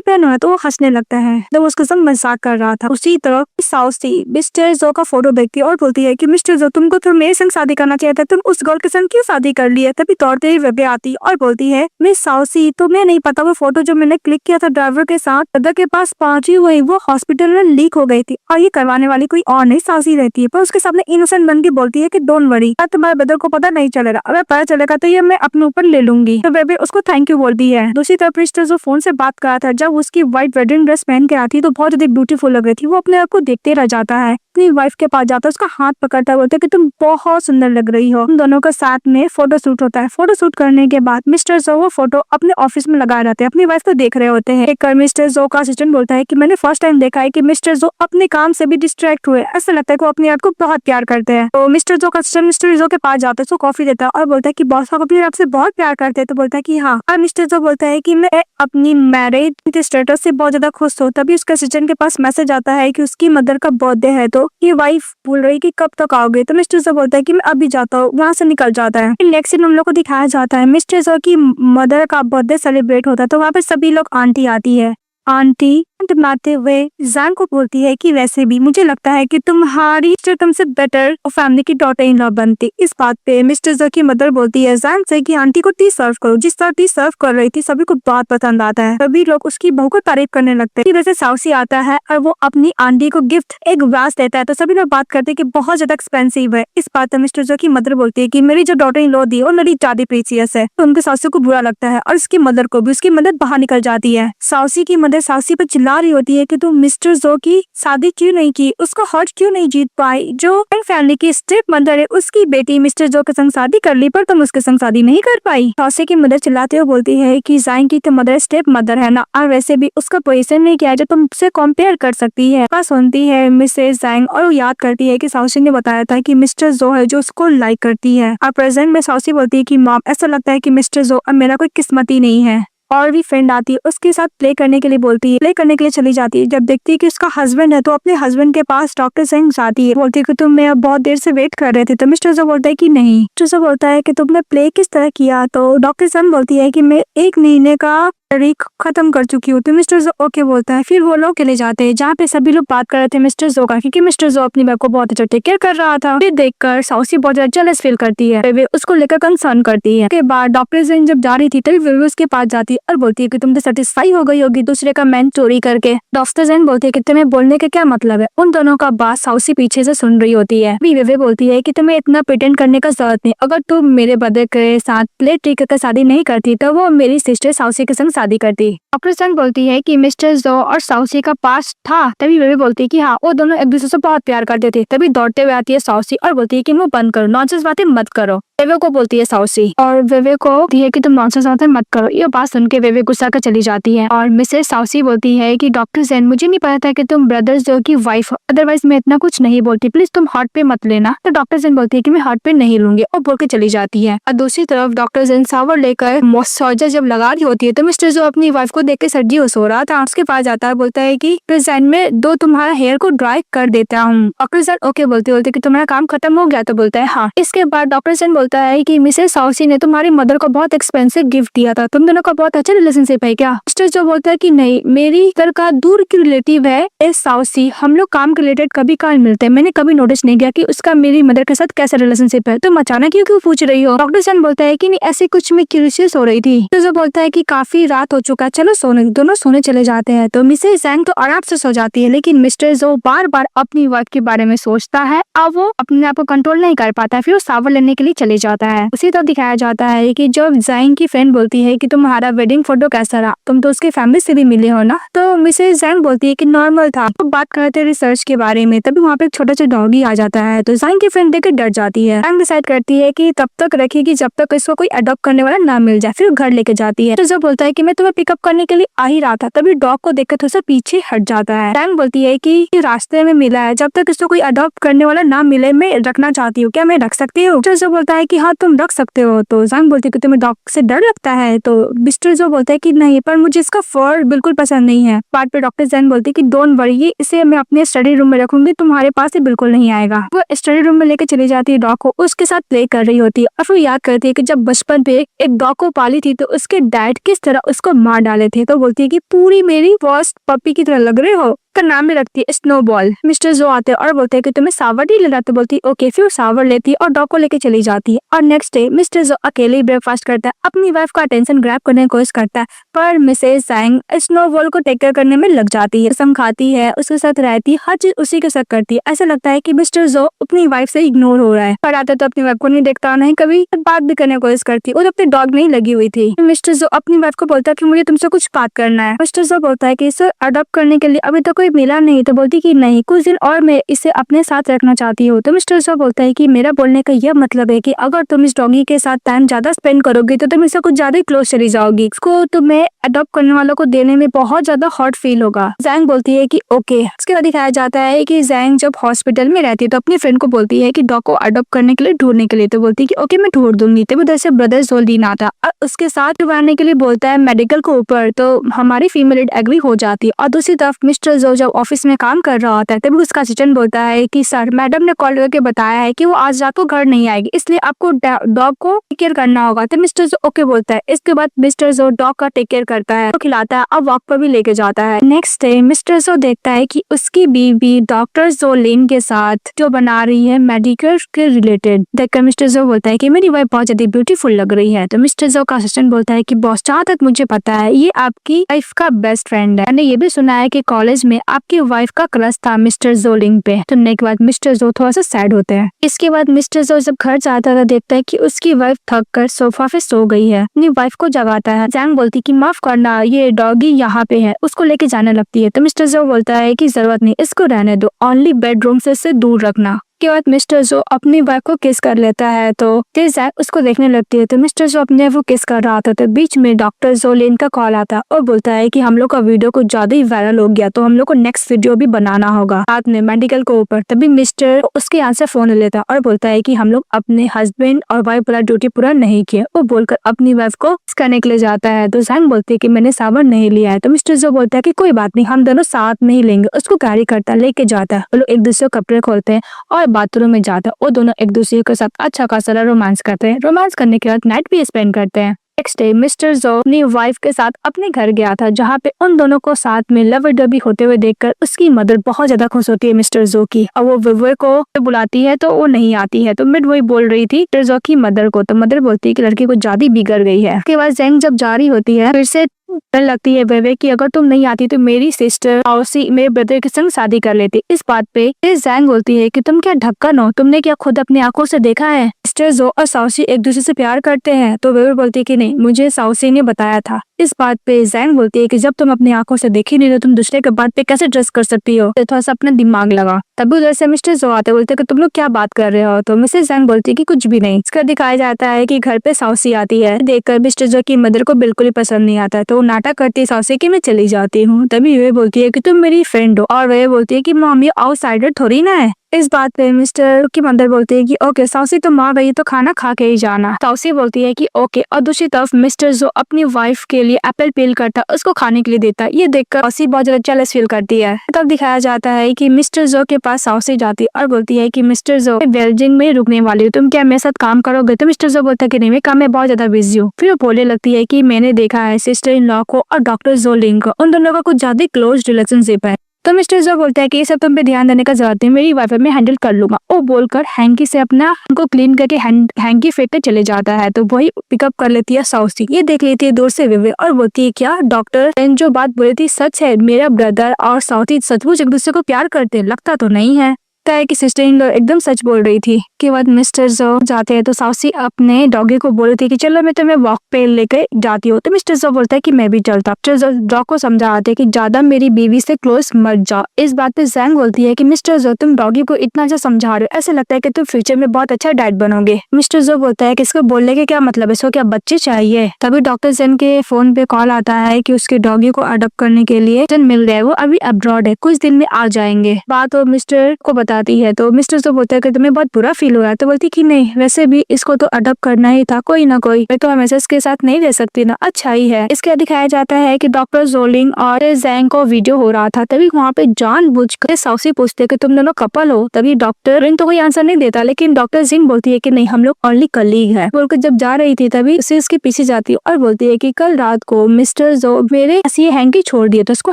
पेन हो रहा है। तो वो हंसने लगता है जब उसके संग मजाक कर रहा था। उसी तरह साउसी मिस्टर जो का फोटो देखती है और बोलती है कि मिस्टर जो तुमको तो मेरे संग शादी करना चाहिए था, तुम उस गर्ल के संग क्यों शादी कर ली है। तभी दौड़ते ही वेबे आती और बोलती है मिस साउसी तुम्हें नहीं पता वो फोटो जो मैंने क्लिक किया था ड्राइवर के साथ ब्रदर के पास पहुंची हुई वो हॉस्पिटल में लीक हो गई थी और ये करवाने वाली कोई और नहीं साउसी रहती है। पर उसके सामने इनोसेंट बन के बोलती है कि डोंट वरी, तुम्हारे ब्रदर को पता नहीं चलेगा, अगर पता चलेगा तो ये मैं अपने ऊपर ले लूंगी। तो बेबी उसको थैंक यू बोलती है। दूसरी तरफ मिस्टर जो फोन से बात कर रहा था, जब उसकी व्हाइट वेडिंग ड्रेस पहन के आती तो बहुत ज्यादा ब्यूटीफुल लग रही थी। वो अपने आप को देखते रह जाता है। अपनी वाइफ के पास जाता है, उसका हाथ पकड़ता बोलता है कि तुम बहुत सुंदर लग रही हो। उन दोनों का साथ में फोटो शूट होता है। फोटो शूट करने के बाद मिस्टर जो वो फोटो अपने ऑफिस में लगाए रहते हैं, अपनी वाइफ को देख रहे होते हैं। एक मिस्टर जो का असिस्टेंट बोलता है कि मैंने फर्स्ट टाइम देखा है कि मिस्टर जो अपने काम से भी डिस्ट्रैक्ट हुए, ऐसा लगता है कि वो अपने आप को बहुत प्यार करते हैं। तो मिस्टर जो का असिस्टेंट मिस्टर जो के पास जाता है, उसको कॉफी देता है और बोलता है कि बॉस आप अपने आप से बहुत प्यार करते हैं। तो बोलता है कि हाँ। और मिस्टर जो बोलता है कि मैं अपनी मैरिज स्टेटस से बहुत ज्यादा खुश हूँ। तभी उसके असिस्टेंट के पास मैसेज आता है कि उसकी मदर का बर्थडे है। तो ये वाइफ बोल रही कि कब तक आओगे। तो मिस्टर जो बोलता है कि मैं अभी जाता हूँ, वहाँ से निकल जाता है। नेक्स्ट दिन हम लोग को दिखाया जाता है मिस्टर जो की मदर का बर्थडे सेलिब्रेट होता है। तो वहाँ पे सभी लोग आंटी आती है। आंटी बनाते हुए जैंग को बोलती है कि वैसे भी मुझे लगता है कि तुम्हारी तुमसे बेटर फैमिली की डॉटर इन लॉ बनती। इस बात पे मिस्टर जो की मदर बोलती है जैंग से कि आंटी को टी सर्व करो। जिस तरह टी सर्व कर रही थी सभी को बहुत पसंद आता है। सभी लोग उसकी बहू को तारीफ करने लगते हैं। वैसे साउसी आता है और वो अपनी आंटी को गिफ्ट एक वास देता है तो सभी लोग बात करते हैं कि बहुत ज्यादा एक्सपेंसिव है। इस बात पर मिस्टर जो की मदर बोलती है कि मेरी जो डॉटर इन लॉ दी वो मेरी ज्यादा प्रीसियस है। तो उनके सासू को बुरा लगता है और उसकी मदर को भी। उसकी मदर बाहर निकल जाती है। साउसी की मदर साउसी पर चिल्ला रही होती है कि तुम मिस्टर जो की शादी क्यों नहीं की, उसका हर्ट क्यों नहीं जीत पाई। जो फैमिली की स्टेप मदर है उसकी बेटी मिस्टर जो के संग शादी कर ली पर तुम उसके संग शादी नहीं कर पाई। साउसी की मदर चिल्लाते हुए बोलती है कि जैंग की तो मदर स्टेप मदर है ना, और वैसे भी उसका पोजीशन नहीं किया है जो तुमसे कंपेयर कर सकती है। सुनती है मिसेस जैंग और वो याद करती है कि साउसी ने बताया था कि मिस्टर जो है जो उसको लाइक करती है। और प्रेजेंट में साउसी बोलती है कि मॉम ऐसा लगता है कि मिस्टर जो अब मेरा कोई किस्मत ही नहीं है। और भी फ्रेंड आती है उसके साथ प्ले करने के लिए बोलती है। प्ले करने के लिए चली जाती है। जब देखती है कि उसका हस्बैंड है तो अपने हस्बैंड के पास डॉक्टर सिंह जाती है। बोलती है कि तुम मैं बहुत देर से वेट कर रहे थे। तो मिस्टर जो बोलता है कि नहीं। मिस्टर जो बोलता है कि तुमने प्ले किस तरह किया। तो डॉक्टर सिंह बोलती है कि मैं 1 महीने का तारीख खत्म कर चुकी हूँ। तो मिस्टर जो ओके बोलता है। फिर वो लोग चले जाते हैं जहाँ पे सभी लोग बात कर रहे थे मिस्टर जो का, क्योंकि मिस्टर जो अपनी वाइफ को बहुत अच्छा टेक केयर कर रहा था। फिर देखकर साउसी बहुत ज्यादा जेलस फील करती है। वे उसको लेकर कंसर्न करती है। उसके बाद डॉक्टर जैन जब जा रही थी तभी वे उसके पास जाती है और बोलती है कि तुम तो सेटिस्फाई हो गई होगी दूसरे का मैन चोरी करके। डॉक्टर जैन बोलती है कि तुम्हें बोलने का क्या मतलब है। उन दोनों का बात साउसी पीछे से सुन रही होती है। वे बोलती है कि तुम्हें इतना प्रिटेंड करने का जरूरत नहीं। अगर तुम मेरे ब्रदर के साथ प्ले ट्रिक कर शादी नहीं करती तो वो मेरी सिस्टर साउसी के संग शादी करती। डॉक्टर जैन बोलती है कि मिस्टर जो और साउसी का पास था। तभी वे बोलती है कि हाँ वो दोनों एक दूसरे से बहुत प्यार करते थे। तभी दौड़ते हुए आती है साउसी और बोलती है कि मुंह बंद करो, नॉनसेंस बातें मत करो। वेवे को बोलती है साउसी और वेवे को बोलती है कि तुम नॉनसेंस बातें मत करो। ये बात सुन के वेवे गुस्सा कर चली जाती है। और मिसेस साउसी बोलती है कि डॉक्टर जैन मुझे नहीं पता था कि तुम ब्रदर्स जो की वाइफ हो, अदरवाइज मैं इतना कुछ नहीं बोलती, प्लीज तुम हार्ट पे मत लेना। तो डॉक्टर जैन बोलती है कि मैं हार्ट पे नहीं लूंगी और बोल के चली जाती है। और दूसरी तरफ डॉक्टर जैन शावर लेकर मॉइस्चराइजर जब लगा रही होती है तो मिस्टर जो अपनी वाइफ को देख के सर्दी हो सो रहा था उसके पास जाता है। बोलता है कि जैन में दो तुम्हारा हेयर को ड्राई कर देता हूँ। डॉक्टर जैन ओके बोलते कि तुम्हारा काम खत्म हो गया। तो बोलता है हाँ। इसके बाद डॉक्टर जैन बोलता है कि मिसेस साउसी ने तुम्हारी मदर को बहुत एक्सपेंसिव गिफ्ट दिया था, तुम दोनों का बहुत अच्छा रिलेशनशिप है क्या। मिस्टर जो बोलता है कि नहीं, मेरी घर का दूर की रिलेटिव है इस साउसी, हम लोग काम के रिलेटेड कभी कभार मिलते हैं, मैंने कभी नोटिस नहीं किया कि उसका मेरी मदर के साथ कैसा रिलेशनशिप है, तुम अचानक क्यों पूछ रही हो। डॉक्टर जैन बोलता है कि नहीं ऐसे कुछ में क्यूरियस हो रही थी। तो जो बोलता है कि काफी रात हो चुका, चलो सोने। दोनों सोने चले जाते हैं। तो मिसेस जैंग तो आराम से सो जाती है लेकिन मिस्टर जो बार बार अपनी वाइफ के बारे में सोचता है। अब वो अपने आप को कंट्रोल नहीं कर पाता है। फिर वो शावर लेने के लिए चले जाता है। उसी तरह दिखाया जाता है कि जब जैंग की फ्रेंड बोलती है कि तुम्हारा वेडिंग फोटो कैसा रहा, तुम तो उसके फैमिली से भी मिले हो ना। तो मिसेस जैंग बोलती है कि नॉर्मल था। तो बात करते रिसर्च के बारे में तभी वहाँ पे एक छोटा सा डॉगी आ जाता है। तो जैंग की फ्रेंड देख के डर जाती है। जैंग डिसाइड करती है कि तब तक रखेगी जब तक इसको कोई अडॉप्ट करने वाला ना मिल जाए। फिर घर लेके जाती है। तो जो बोलता है कि मैं तुम्हें पिकअप करने के लिए आ ही रहा था, तभी डॉग को देखकर थोड़ा सा पीछे हट जाता है। जैंग बोलती है कि रास्ते में मिला है, जब तक इसको कोई अडॉप्ट करने वाला ना मिले मैं रखना चाहती हूँ, क्या मैं रख सकती हूँ। जो बोलता है कि हाँ तुम रख सकते हो। तो जैंग बोलती है कि तुम्हें डॉग से डर लगता है। तो मिस्टर जो बोलता है कि नहीं, पर मुझे इसका फर बिल्कुल पसंद नहीं है। बात पे डॉक्टर जैन बोलती है कि डोंट वरी, इसे मैं अपने स्टडी रूम में रखूंगी, तुम्हारे पास ही बिल्कुल नहीं आएगा। वो स्टडी रूम में लेके चली जाती है डॉग को, उसके साथ प्ले कर रही होती है और फिर याद करती है कि जब बचपन पे एक डॉग को पाली थी तो उसके डैड किस तरह उसको मार डाले थे। तो बोलती है कि पूरी मेरी फर्स्ट पपी की तरह लग रहे हो। का नाम भी रखती है स्नोबॉल। मिस्टर जो आते हैं और बोलते हैं कि तुम्हें सावर नहीं लेना। तो बोलती है ओके। फिर सावर लेती है और डॉग को लेके चली जाती है। और नेक्स्ट डे मिस्टर जो अकेले ब्रेकफास्ट करता है, अपनी वाइफ का अटेंशन ग्रैब करने की कोशिश करता है, पर मिसेस जैंग स्नोबॉल को टेक केयर करने में लग जाती है, कसम खाती है, उसके साथ रहती, हर चीज उसी के साथ करती है। ऐसा लगता है कि मिस्टर जो अपनी वाइफ से इग्नोर हो रहा है। पर आता तो अपनी वाइफ को नहीं देखता, नहीं कभी बात भी करने की कोशिश करती। और अपने डॉग नहीं लगी हुई थी। मिस्टर जो अपनी वाइफ को बोलता है कि मुझे तुमसे कुछ बात करना है। मिस्टर जो बोलता है कि इसे अडॉप्ट करने के लिए अभी तक कोई मिला नहीं। तो बोलती कि नहीं, कुछ दिन और मैं इसे अपने साथ रखना चाहती हूँ। तो मिस्टर जो बोलता है कि मेरा बोलने का यह मतलब है कि अगर तुम इस डॉगी के साथ टाइम ज्यादा स्पेंड करोगी तो तुम इससे कुछ ज्यादा क्लोज चली जाओगी, इसको तुम्हें अडॉप्ट करने वालों को देने में बहुत ज्यादा हॉट फील होगा। जैंग बोलती है कि ओके। इसके बाद दिखाया जाता है कि जैंग जब हॉस्पिटल में रहती है तो अपनी फ्रेंड को बोलती है कि डॉग को अडॉप्ट करने के लिए ढूंढने के लिए। तो बोलती है कि ओके मैं ढूंढ दूंगी। तो उधर से ब्रदर जोल्डीन आता और उसके साथ ढूंढने के लिए बोलता है मेडिकल को ऊपर। तो हमारी फीमेल लीड एग्री हो जाती है। और दूसरी तरफ मिस्टर जो जो जब ऑफिस में काम कर रहा होता है तभी उसका असिस्टेंट बोलता है कि सर मैडम ने कॉल करके बताया है कि वो आज रात को घर नहीं आएगी, इसलिए आपको डॉग को टेक केयर करना होगा। तो मिस्टर जो ओके बोलता है। इसके बाद मिस्टर जो डॉग का टेक केयर करता है, तो खिलाता है और वॉक पर भी लेके जाता है। नेक्स्ट डे मिस्टर जो देखता है कि उसकी बीवी डॉक्टर जो लिन के साथ जो बना रही है मेडिकल के रिलेटेड। देखकर मिस्टर जो बोलता है कि मेरी वाइफ बहुत ज्यादा ब्यूटीफुल लग रही है। तो मिस्टर जो का असिस्टेंट बोलता है कि बॉस जहाँ तक मुझे पता है ये आपकी वाइफ का बेस्ट फ्रेंड है। मैंने ये भी सुना है कि कॉलेज में आपकी वाइफ का क्रश था मिस्टर जो लिन पे। सुनने के बाद मिस्टर जो थोड़ा सा सैड होते हैं। इसके बाद मिस्टर जो जब घर जाता था देखता है कि उसकी वाइफ थक कर सोफा पे सो गई है। अपनी वाइफ को जगाता है। जैंग बोलती कि माफ करना ये डॉगी यहाँ पे है, उसको लेके जाने लगती है। तो मिस्टर जो बोलता है कि जरूरत नहीं, इसको रहने दो, ओनली बेडरूम से दूर रखना। के बाद मिस्टर जो अपनी वाइफ को किस कर लेता है तो जैक उसको देखने लगती है। तो मिस्टर जो अपने वो किस कर रहा था तो बीच में डॉक्टर जो लिन का कॉल आता है और बोलता है कि हम लोग का वीडियो कुछ ज्यादा ही वायरल हो गया, तो हम लोग को नेक्स्ट वीडियो भी बनाना होगा रात में मेडिकल के ऊपर। तभी मिस्टर उसके यहाँ से फोन लेता है और बोलता है कि हम लोग अपने हस्बैंड और वाइफ वाला ड्यूटी पूरा नहीं किया। वो बोलकर अपनी वाइफ को किस करने के लिए जाता है। तो जैंग बोलती है कि मैंने साबुन नहीं लिया है। तो मिस्टर जो बोलता है कि कोई बात नहीं, हम दोनों साथ में ही लेंगे। उसको कैरी करता लेके जाता है। वो लोग एक दूसरे को कपड़े खोलते हैं और बाथरूम में जाता है। वो दोनों एक दूसरे के साथ अच्छा खासा रोमांस करते हैं। रोमांस करने के बाद नाइट भी स्पेंड करते हैं। नेक्स्ट डे मिस्टर जो अपनी वाइफ के साथ अपने घर गया था, जहाँ पे उन दोनों को साथ में लवर डबी होते हुए देखकर उसकी मदर बहुत ज्यादा खुश होती है मिस्टर जो की। और वो विवे को बुलाती है तो वो नहीं आती है। तो मिड वही बोल रही थी मिस्टर जो की मदर को। तो मदर बोलती है कि लड़की को ज्यादा बिगड़ गई है। उसके बाद जैंग जब जा रही होती है फिर से डर लगती है वेवे कि अगर तुम नहीं आती तो मेरी सिस्टर औसी मेरे ब्रदर के संग शादी कर लेती। इस बात पे जैंग बोलती है कि तुम क्या ढक्कन हो, तुमने क्या खुद अपनी आंखों से देखा है मिस्टर जो और साउसी एक दूसरे से प्यार करते हैं। तो वेवे बोलती है कि नहीं, मुझे साउसी ने बताया था। इस बात पे जैंग बोलती है कि जब तुम अपनी आंखों से देखी नहीं तो तुम दूसरे के बात पे कैसे ट्रस्ट कर सकती हो, तो थोड़ा सा अपना दिमाग लगा। तभी उधर से मिस्टर जो आते बोलते कि तुम लोग क्या बात कर रहे हो। तो मिसेस जैंग बोलती है कि कुछ भी नहीं। इसका दिखाया जाता है कि घर पे साउसी आती है। देखकर मिस्टर जो की मदर को बिल्कुल ही पसंद नहीं आता। तो वो नाटक करती है साउसी कि मैं चली जाती हूँ। तभी वे बोलती है कि तुम मेरी फ्रेंड हो और वे बोलती है कि मॉम ये आउटसाइडर थोड़ी ना है। इस बात पे मिस्टर की मदर बोलती है कि ओके साउसी तुम आ गई तो खाना खा के ही जाना। साउसी बोलती है कि ओके। और दूसरी तरफ मिस्टर जो अपनी वाइफ के लिए एप्पल पील करता है, उसको खाने के लिए देता है। ये देखकर साउसी बहुत ज्यादा जेलस फील करती है। तब दिखाया जाता है कि मिस्टर जो के पास साउसी जाती है और बोलती है कि मिस्टर जो बेल्जिंग में रुकने वाली हो, तुम क्या मेरे साथ काम करोगे। तो मिस्टर जो बोलता है कि नहीं, मैं काम में बहुत ज्यादा बिजी हूँ। फिर वो बोलने लगती है कि मैंने देखा है सिस्टर इन लॉ को और डॉक्टर जो लिन को, उन दोनों का कुछ ज्यादा क्लोज रिलेशनशिप है। तो मिस्टर जो बोलता है कि ये सब तुम पे ध्यान देने का जरूरत नहीं, मेरी वाइफ मैं हैंडल कर लूंगा। वो बोलकर हैंकी से अपना उनको क्लीन करके हैंकी फेंक के चले जाता है। तो वही पिकअप कर लेती है साउसी। ये देख लेती है दूर से विवे और बोलती है क्या डॉक्टर जो बात बोली थी सच है, मेरा ब्रदर और साउसी सचमुच एक दूसरे को प्यार करते हैं, लगता तो नहीं है। है कि सिस्टर इन लॉ एकदम सच बोल रही थी। के बाद मिस्टर जो जाते हैं तो साउसी अपने डॉगी को बोल रही थी कि चलो मैं तुम्हें वॉक पे लेके जाती हूँ। तो मिस्टर जो बोलता है कि मैं भी चलता। मिस्टर जो डॉग को समझाते हैं कि ज्यादा मेरी बीवी से क्लोज मत जाओ। इस बात पे जैंग बोलती है कि मिस्टर जो तुम डॉगी को इतना अच्छा समझा रहे हो, ऐसे लगता है कि तुम फ्यूचर में बहुत अच्छा डैड बनोगे। मिस्टर जो बोलता है कि इसको बोलने के क्या मतलब है, इसको क्या बच्चे चाहिए। तभी डॉक्टर जैन के फोन पे कॉल आता है कि उसके डॉगी को अडॉप्ट करने के लिए मिल गया है, वो अभी अब्रॉड है, कुछ दिन में आ जाएंगे। बात वो मिस्टर को बताती है। तो मिस्टर जो बोलता है कि तुम्हें बहुत बुरा फील हो रहा है। तो बोलती कि नहीं, वैसे भी इसको तो अडॉप्ट करना ही था, कोई ना कोई, मैं तो हमेशा इसके साथ नहीं रह सकती ना, अच्छा ही है। इसके दिखाया जाता है कि डॉक्टर जोलिंग और जैंग को वीडियो हो रहा था। तभी वहाँ पे जानबूझकर साउसी पूछते कि तुम दोनों कपल हो। तभी डॉक्टर तो कोई आंसर नहीं देता, लेकिन डॉक्टर जिंग बोलती है कि नहीं, हम लोग ओनली कलीग है। बोलकर जब जा रही थी तभी उसे उसके पीछे जाती है और बोलती है कि कल रात को मिस्टर जो मेरे ये हैंकी छोड़ दिए, तो उसको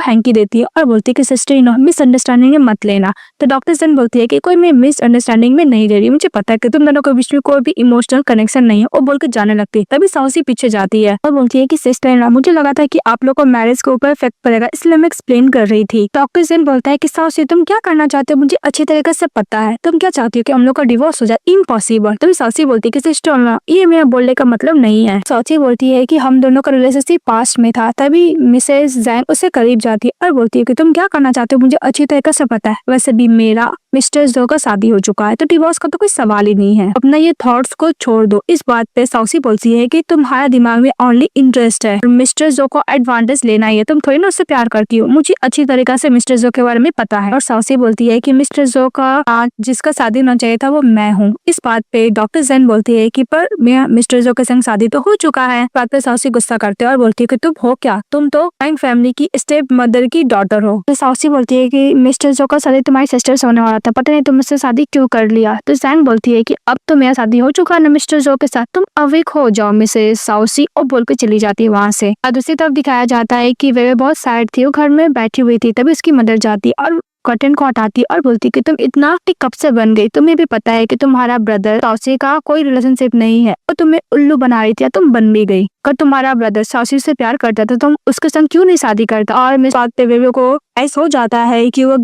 हैंकी देती है और बोलती है कि सिस्टर इन लॉ मिसअंडरस्टैंडिंग में मत लेना। तो डॉक्टर जिंग बोलती है कि कोई मैं मिसअंडरस्टैंडिंग में नहीं ले रही, मुझे पता है कि तुम दोनों के बीच में कोई भी इमोशनल कनेक्शन नहीं है। वो बोलकर जाने लगती है। तभी साउसी पीछे जाती है और बोलती है कि सिस्टर इन लॉ मुझे लगा था कि आप लोग को मैरिज के ऊपर इफेक्ट पड़ेगा, इसलिए मैं एक्सप्लेन कर रही थी। डॉक्टर जिंग बोलता है कि साउसी तुम क्या करना चाहते हो मुझे अच्छी तरीके से पता है, तुम क्या चाहती हो कि हम लोग का डिवोर्स हो जाए, इम्पॉसिबल। तभी साउसी बोलती है कि सिस्टर इन लॉ ये मेरा बोलने का मतलब नहीं है। साउसी बोलती है कि हम दोनों का रिलेशनशिप पास्ट में था। तभी मिसेस जैंग उससे करीब जाती है और बोलती है कि तुम क्या करना चाहते हो मुझे अच्छी तरीके से पता है, वैसे भी मेरा मिस्टर जो का शादी हो चुका है तो डिवोर्स का तो कोई सवाल ही नहीं है। अपना ये थॉट्स को छोड़ दो। इस बात पे साउसी बोलती है कि तुम्हारा दिमाग में ओनली इंटरेस्ट है, मिस्टर जो को एडवांटेज लेना ही है, तुम थोड़ी ना उससे प्यार करती हो। मुझे अच्छी तरीके से मिस्टर जो के बारे में पता है। और साउसी बोलती है कि मिस्टर जो का जिसका शादी होना चाहिए था वो मैं हूँ। इस बात पे डॉक्टर जैन बोलती है कि पर मैं मिस्टर जो के संग शादी तो हो चुका है। बात पे साउसी गुस्सा करते हैं और बोलती है कि तुम हो क्या, तुम तो जैंग फैमिली की स्टेप मदर की डॉटर हो। तो साउसी बोलती है कि मिस्टर जो का शादी तुम्हारी सिस्टर से होने वाला था, पता नहीं तुम मुझसे शादी क्यों कर लिया। तो जैंग बोलती है कि अब तो मेरा शादी हो चुका है ना मिस्टर जो के साथ, तुम अवेक हो जाओ मिसेस साउसी, और बोल के चली जाती है वहाँ से। और दूसरी तरफ दिखाया जाता है कि वे बहुत सैड थी, वो घर में बैठी हुई थी। तभी उसकी मदर जाती और कर्टन को हटाती और बोलती कि तुम इतना कब से बन गई, तुम्हें भी पता है कि तुम्हारा ब्रदर साउसी का कोई रिलेशनशिप नहीं है और तुम्हें उल्लू बना रही थी, तुम बन भी गई। अगर तुम्हारा ब्रदर साउसी से प्यार करता था तुम उसके संग क्यों नहीं शादी करता। और मिस बात पे वेवे को ऐसा हो जाता है कि वो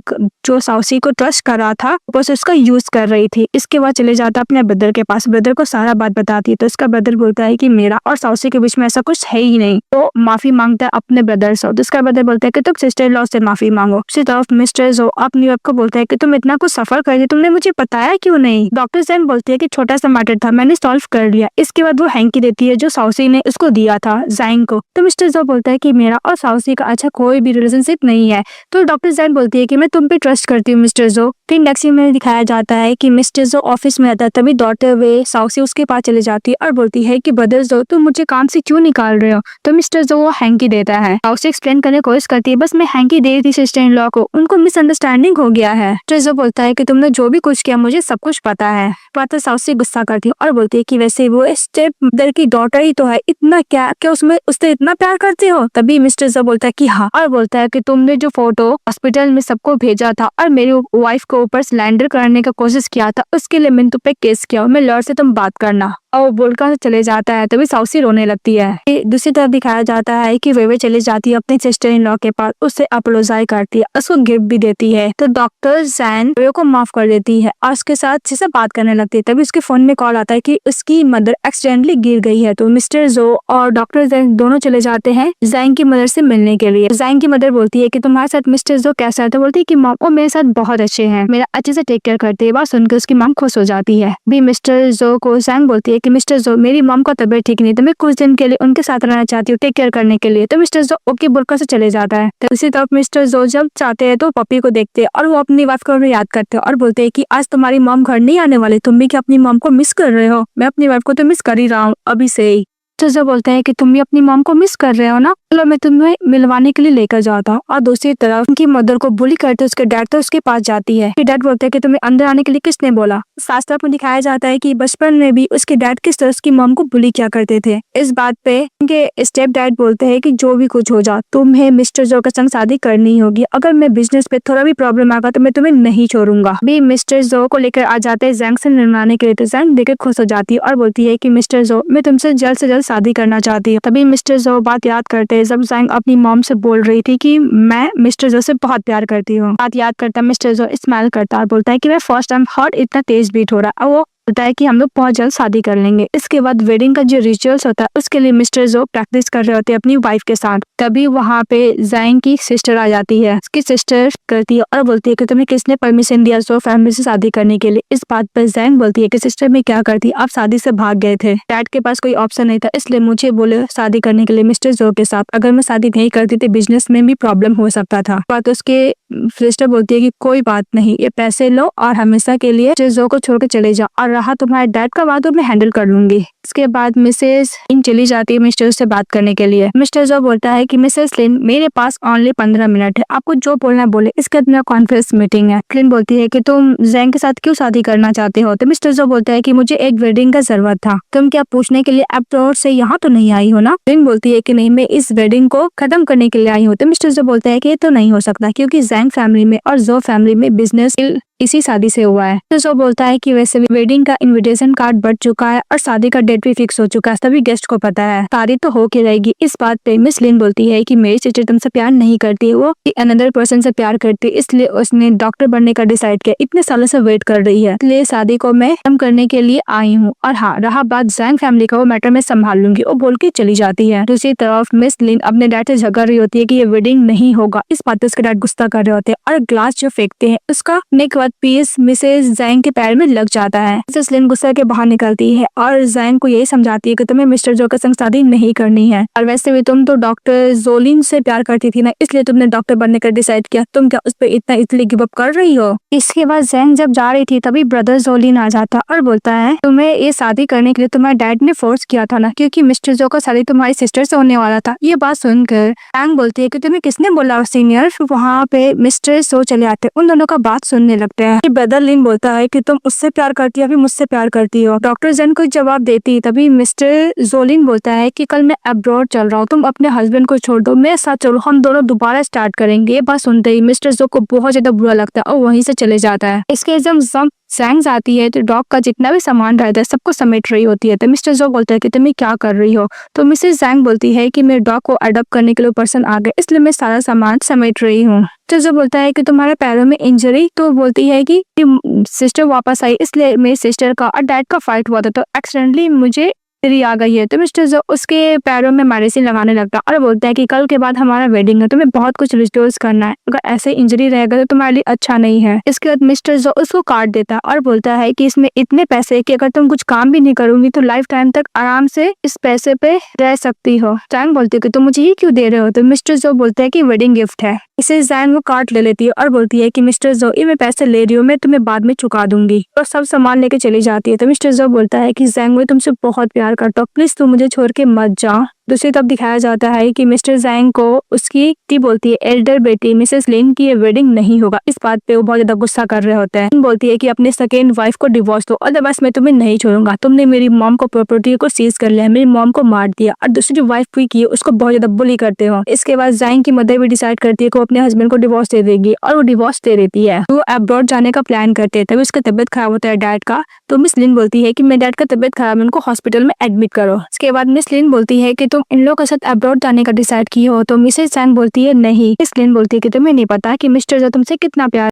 जो साउसी को ट्रस्ट कर रहा था बस उसका यूज कर रही थी। इसके बाद चले जाता अपने ब्रदर के पास, ब्रदर को सारा बात बताती है। तो उसका ब्रदर बोलता है कि मेरा और साउसी के बीच में ऐसा कुछ है ही नहीं। तो माफी मांगता है अपने ब्रदर से। तो उसका ब्रदर बोलता है कि तुम सिस्टर लॉ से माफी मांगो। उसी तरफ मिस्टर जो अपनी वाइफ को बोलता है कि तुम इतना कुछ सफर कर रही, तुमने मुझे बताया क्यों नहीं। डॉक्टर जैन बोलती है कि छोटा सा मैटर था, मैंने सॉल्व कर लिया। इसके बाद वो हैंकी देती है जो साउसी ने उसको दिया था जैंग को। तो मिस्टर जो बोलता है कि मेरा और साउसी का अच्छा कोई भी रिलेशनशिप नहीं है। तो डॉक्टर जैन बोलती है कि मैं तुम पे ट्रस्ट करती हूँ मिस्टर जो। फिर नेक्स्ट सीन में दिखाया जाता है कि मिस्टर जो ऑफिस में आता है, तभी दौड़ते हुए साउसी उसके पास चले जाती है और बोलती है कि ब्रदर जो तुम मुझे काम से क्यों निकाल रहे हो। तो मिस्टर जो वो हैंकी देता है। साउसी एक्सप्लेन करने की कोशिश करती है, बस मैं हैंकी दे रही थी सिस्टर इन लॉ को, उनको मिसअंडरस्टैंडिंग हो गया है। मिस्टर जो बोलता है कि तुमने जो भी कुछ किया मुझे सब कुछ पता है। बात साउसी गुस्सा करती है और बोलती है कि वैसे वो स्टेप मदर की डॉटर ही तो है, इतना क्या उसमें उससे इतना प्यार करते हो। तभी मिस्टर जो बोलता है कि हाँ, और बोलता है कि तुमने जो फोटो हॉस्पिटल में सबको भेजा था और मेरी वाइफ को ऊपर सिलेंडर करने का कोशिश किया था, उसके लिए मैंने तुम पे केस किया, मैं लॉयर से तुम बात करना। और बोलकर चले जाता है। तभी साउसी रोने लगती है। दूसरी तरफ दिखाया जाता है कि वेवे चली जाती है अपने सिस्टर इन लॉ के पास, उससे अपोलोजाइज करती है, उसको गिफ्ट भी देती है। तो डॉक्टर जैन वेवे को माफ कर देती है और उसके साथ अच्छे से बात करने लगती है। तभी उसके फोन में कॉल आता है कि उसकी मदर एक्सीडेंटली गिर गई है। तो मिस्टर जो और डॉक्टर जैन दोनों चले जाते हैं जैंग की मदर से मिलने के लिए। जैंग की मदर बोलती है कि तुम्हारे साथ मिस्टर जो कैसा है। तो बोलती है कि मॉम वो मेरे साथ बहुत अच्छे हैं, मेरा अच्छे से टेक केयर करते हैं। बात सुनकर उसकी मॉम खुश हो जाती है। भी मिस्टर जो को जैंग बोलती है कि मिस्टर जो मेरी मॉम का तबीयत ठीक नहीं, तो मैं कुछ दिन के लिए उनके साथ रहना चाहती हूँ टेक केयर करने के लिए। तो मिस्टर जो ओके बोलकर से चले जाता है। तो उसी तरफ मिस्टर जो जब चाहते हैं तो पपी को देखते हैं और वो अपनी वाइफ को याद करते हैं और बोलते हैं कि आज तुम्हारी मॉम घर नहीं आने वाली, तुम भी क्या अपनी मॉम को मिस कर रहे हो। मैं अपनी वाइफ को तो मिस कर ही रहा हूँ अभी से ही। तो जो बोलते हैं कि तुम भी अपनी मॉम को मिस कर रहे हो ना, चलो मैं तुम्हें मिलवाने के लिए लेकर जाता हूँ। और दूसरी तरफ उनकी मदर को बुली करते उसके डैड तो उसके पास जाती है। डैड बोलते हैं कि तुम्हें अंदर आने के लिए किसने बोला। साफ साफ में दिखाया जाता है कि बचपन में भी उसके डैड किस तरह उसकी मॉम को बुली किया करते थे। इस बात पे उनके स्टेप डैड बोलते हैं कि जो भी कुछ हो जा तुम्हें मिस्टर जो के संग शादी करनी होगी, अगर मैं बिजनेस पे थोड़ा भी प्रॉब्लम आगा तो मैं तुम्हें नहीं छोड़ूंगा। भी मिस्टर जो को लेकर आ जाते हैं जैंग से मिलवाने के लिए। तो जैंग देकर खुश हो जाती है और बोलती है कि मिस्टर जो मैं तुमसे जल्द से जल्द शादी करना चाहती हूँ। तभी मिस्टर जो बात याद करते हैं जब जैंग अपनी मॉम से बोल रही थी कि मैं मिस्टर जो से बहुत प्यार करती हूँ। बात याद करता मिस्टर जो स्माइल करता और बोलता है कि मैं फर्स्ट टाइम हार्ट इतना तेज बीट हो रहा है। वो बोलता है कि हम लोग बहुत जल्द शादी कर लेंगे। इसके बाद वेडिंग का जो रिचुअल्स होता है उसके लिए मिस्टर जो प्रैक्टिस कर रहे होते हैं अपनी वाइफ के साथ। तभी वहाँ पे जैंग की सिस्टर आ जाती है। उसकी सिस्टर करती है और बोलती है कि तुम्हें किसने परमिशन दिया जो फैमिली से शादी करने के लिए। इस बात पर जैंग बोलती है कि सिस्टर में क्या करती, आप शादी से भाग गए थे, डैड के पास कोई ऑप्शन नहीं था, इसलिए मुझे बोले शादी करने के लिए मिस्टर जो के साथ। अगर मैं शादी नहीं करती तो बिजनेस में भी प्रॉब्लम हो सकता था। बात उसके सिस्टर बोलती है कि कोई बात नहीं, ये पैसे लो और हमेशा के लिए मिस्टर जो को छोड़ के चले जाओ, और रहा तुम्हारे डैड का बात तो मैं हैंडल कर लूंगी। इसके बाद मिसेस लिन चली जाती है मिस्टर से बात करने के लिए। मिस्टर जो बोलता है कि मिसेस लिन मेरे पास ओनली 15 मिनट है, आपको जो बोलना है बोले, इसके बाद मेरा कॉन्फ्रेंस मीटिंग है। लिन बोलती है कि तुम जैंग के साथ क्यों शादी करना चाहते हो। तो मिस्टर जो बोलता है कि मुझे एक वेडिंग का जरूरत था, तुम क्या पूछने के लिए अब्रॉड से यहाँ तो नहीं आई हो ना। लिन बोलती है कि नहीं, मैं इस वेडिंग को खत्म करने के लिए आई हूँ। तो मिस्टर जो बोलता है कि ये तो नहीं हो सकता क्योंकि जैंग फैमिली में और जो फैमिली में बिजनेस इसी शादी से हुआ है। तो जो बोलता है कि वैसे भी वेडिंग का इनविटेशन कार्ड बढ़ चुका है और शादी का डेट भी फिक्स हो चुका है, सभी गेस्ट को पता है, शादी तो हो के रहेगी। इस बात पे मिस लिन बोलती है कि मेरी सिस्टर तुमसे प्यार नहीं करती, वो अनदर पर्सन से प्यार करती, इसलिए उसने डॉक्टर बनने का डिसाइड किया, इतने सालों से वेट कर रही है, इसलिए शादी को मैं खत्म करने के लिए आई हूँ। और हाँ, रहा बात जैंग फैमिली का, वो मैटर मैं संभाल लूंगी, वो बोल के चली जाती है। दूसरी तरफ मिस लिन अपने डैड से झगड़ रही होती है कि ये वेडिंग नहीं होगा। इस बात पे उसके डैड गुस्सा कर रहे होते हैं और ग्लास जो फेंकते हैं उसका नेक बाद पीस मिसेस जैंग के पैर में लग जाता है। मिसेस लिन गुस्सा के बाहर निकलती है और जैंग को यही समझाती है कि तुम्हें मिस्टर जो के संग शादी नहीं करनी है, और वैसे भी तुम तो डॉक्टर जोलिन से प्यार करती थी ना, इसलिए तुमने डॉक्टर बनने का डिसाइड किया। तुम क्या उस पर इतना इतनी गिव अप कर रही हो? इसके बाद जैंग जब जा रही थी तभी ब्रदर जोलिन आ जाता और बोलता है तुम्हें ये शादी करने के लिए तुम्हारे डैड ने फोर्स किया था ना, क्योंकि मिस्टर जो का शादी तुम्हारी सिस्टर से होने वाला था। ये बात सुनकर जैंग बोलती है कि तुम्हें किसने बोला सीनियर? वहाँ पे मिस्टर सो चले आते, उन दोनों का बात सुनने लगते हैं। ब्रदर लिन बोलता है कि तुम उससे प्यार करती हो, अभी मुझसे प्यार करती हो। डॉक्टर जैंग को जवाब देती तभी मिस्टर जोलिन बोलता है कि कल मैं अब्रॉड चल रहा हूँ, तुम अपने हस्बैंड को छोड़ दो, मेरे साथ चलो, हम दोनों दोबारा स्टार्ट करेंगे। ये बात सुनते ही मिस्टर जो को बहुत ज्यादा बुरा लगता है और वहीं से चले जाता है। इसके जब जैंग आती है तो डॉग का जितना भी सामान रहता है सबको समेट रही होती है। तो मिस्टर जो बोलता है कि तुम क्या कर रही हो? तो मिसेस जैंग बोलती है कि मेरे डॉग को अडॉप्ट करने के लिए पर्सन आ गए, इसलिए मैं सारा सामान समेट रही हूँ। तो जो बोलता है कि तुम्हारे पैरों में इंजरी, तो बोलती है कि सिस्टर वापस आई, इसलिए मेरी सिस्टर का और डैड का फाइट हुआ था, तो एक्सीडेंटली मुझे इंजरी आ गई है। तो मिस्टर जो उसके पैरों में मेडिसिन लगाने लगता और बोलता है कि कल के बाद हमारा वेडिंग है, तुम्हें बहुत कुछ रिस्टोर्स करना है, अगर ऐसे इंजरी रहेगा तो तुम्हारे लिए अच्छा नहीं है। इसके बाद मिस्टर जो उसको काट देता और बोलता है कि इसमें इतने पैसे कि अगर तुम कुछ काम भी नहीं करोगी तो लाइफ टाइम तक आराम से इस पैसे पे रह सकती हो। जैंग बोलती है कि तुम मुझे ये क्यों दे रहे हो? तो मिस्टर जो बोलता है कि वेडिंग गिफ्ट है। इसे जैंग वो कार्ड ले लेती है और बोलती है कि मिस्टर जो ये मैं पैसे ले रही हूँ, मैं तुम्हें बाद में चुका दूंगी, और सब सामान लेके चली जाती है। तो मिस्टर जो बोलता है कि जैंग मैं तुमसे बहुत प्यार करता हूँ, प्लीज तुम मुझे छोड़ के मत जाओ। दूसरी तरफ दिखाया जाता है कि मिस्टर जैंग को उसकी टी बोलती है एल्डर बेटी मिसेस लिन की ये वेडिंग नहीं होगा। इस बात पे वो बहुत ज्यादा गुस्सा कर रहे होते हैं। बोलती है कि अपने सेकेंड वाइफ को डिवोर्स दो, अदरवाइज मैं तुम्हें नहीं छोड़ूंगा। तुमने मेरी मॉम को प्रॉपर्टी को सीज कर लिया, मेरी मॉम को मार दिया, और दूसरी वाइफ भी की उसको बहुत ज्यादा बुली करते हो। इसके बाद जैंग की मदर भी डिसाइड करती है कि वो अपने हस्बैंड को डिवोर्स दे देगी, और वो डिवोर्स दे देती है। वो अब्रॉड जाने का प्लान करते हैं, तभी उसका तबियत खराब होता है डैड का। तो मिस लिन बोलती है कि मेरे डैड का तबियत खराब है, उनको हॉस्पिटल में एडमिट करो। इसके बाद मिस लिन बोलती है कि तुम इन लोगों के साथ अब्रॉड जाने का डिसाइड की हो। तो मिसेस जैंग बोलती है नहीं। मिस लिन बोलती है कि तुम्हें नहीं पता कि मिस्टर जो तुमसे कितना प्यार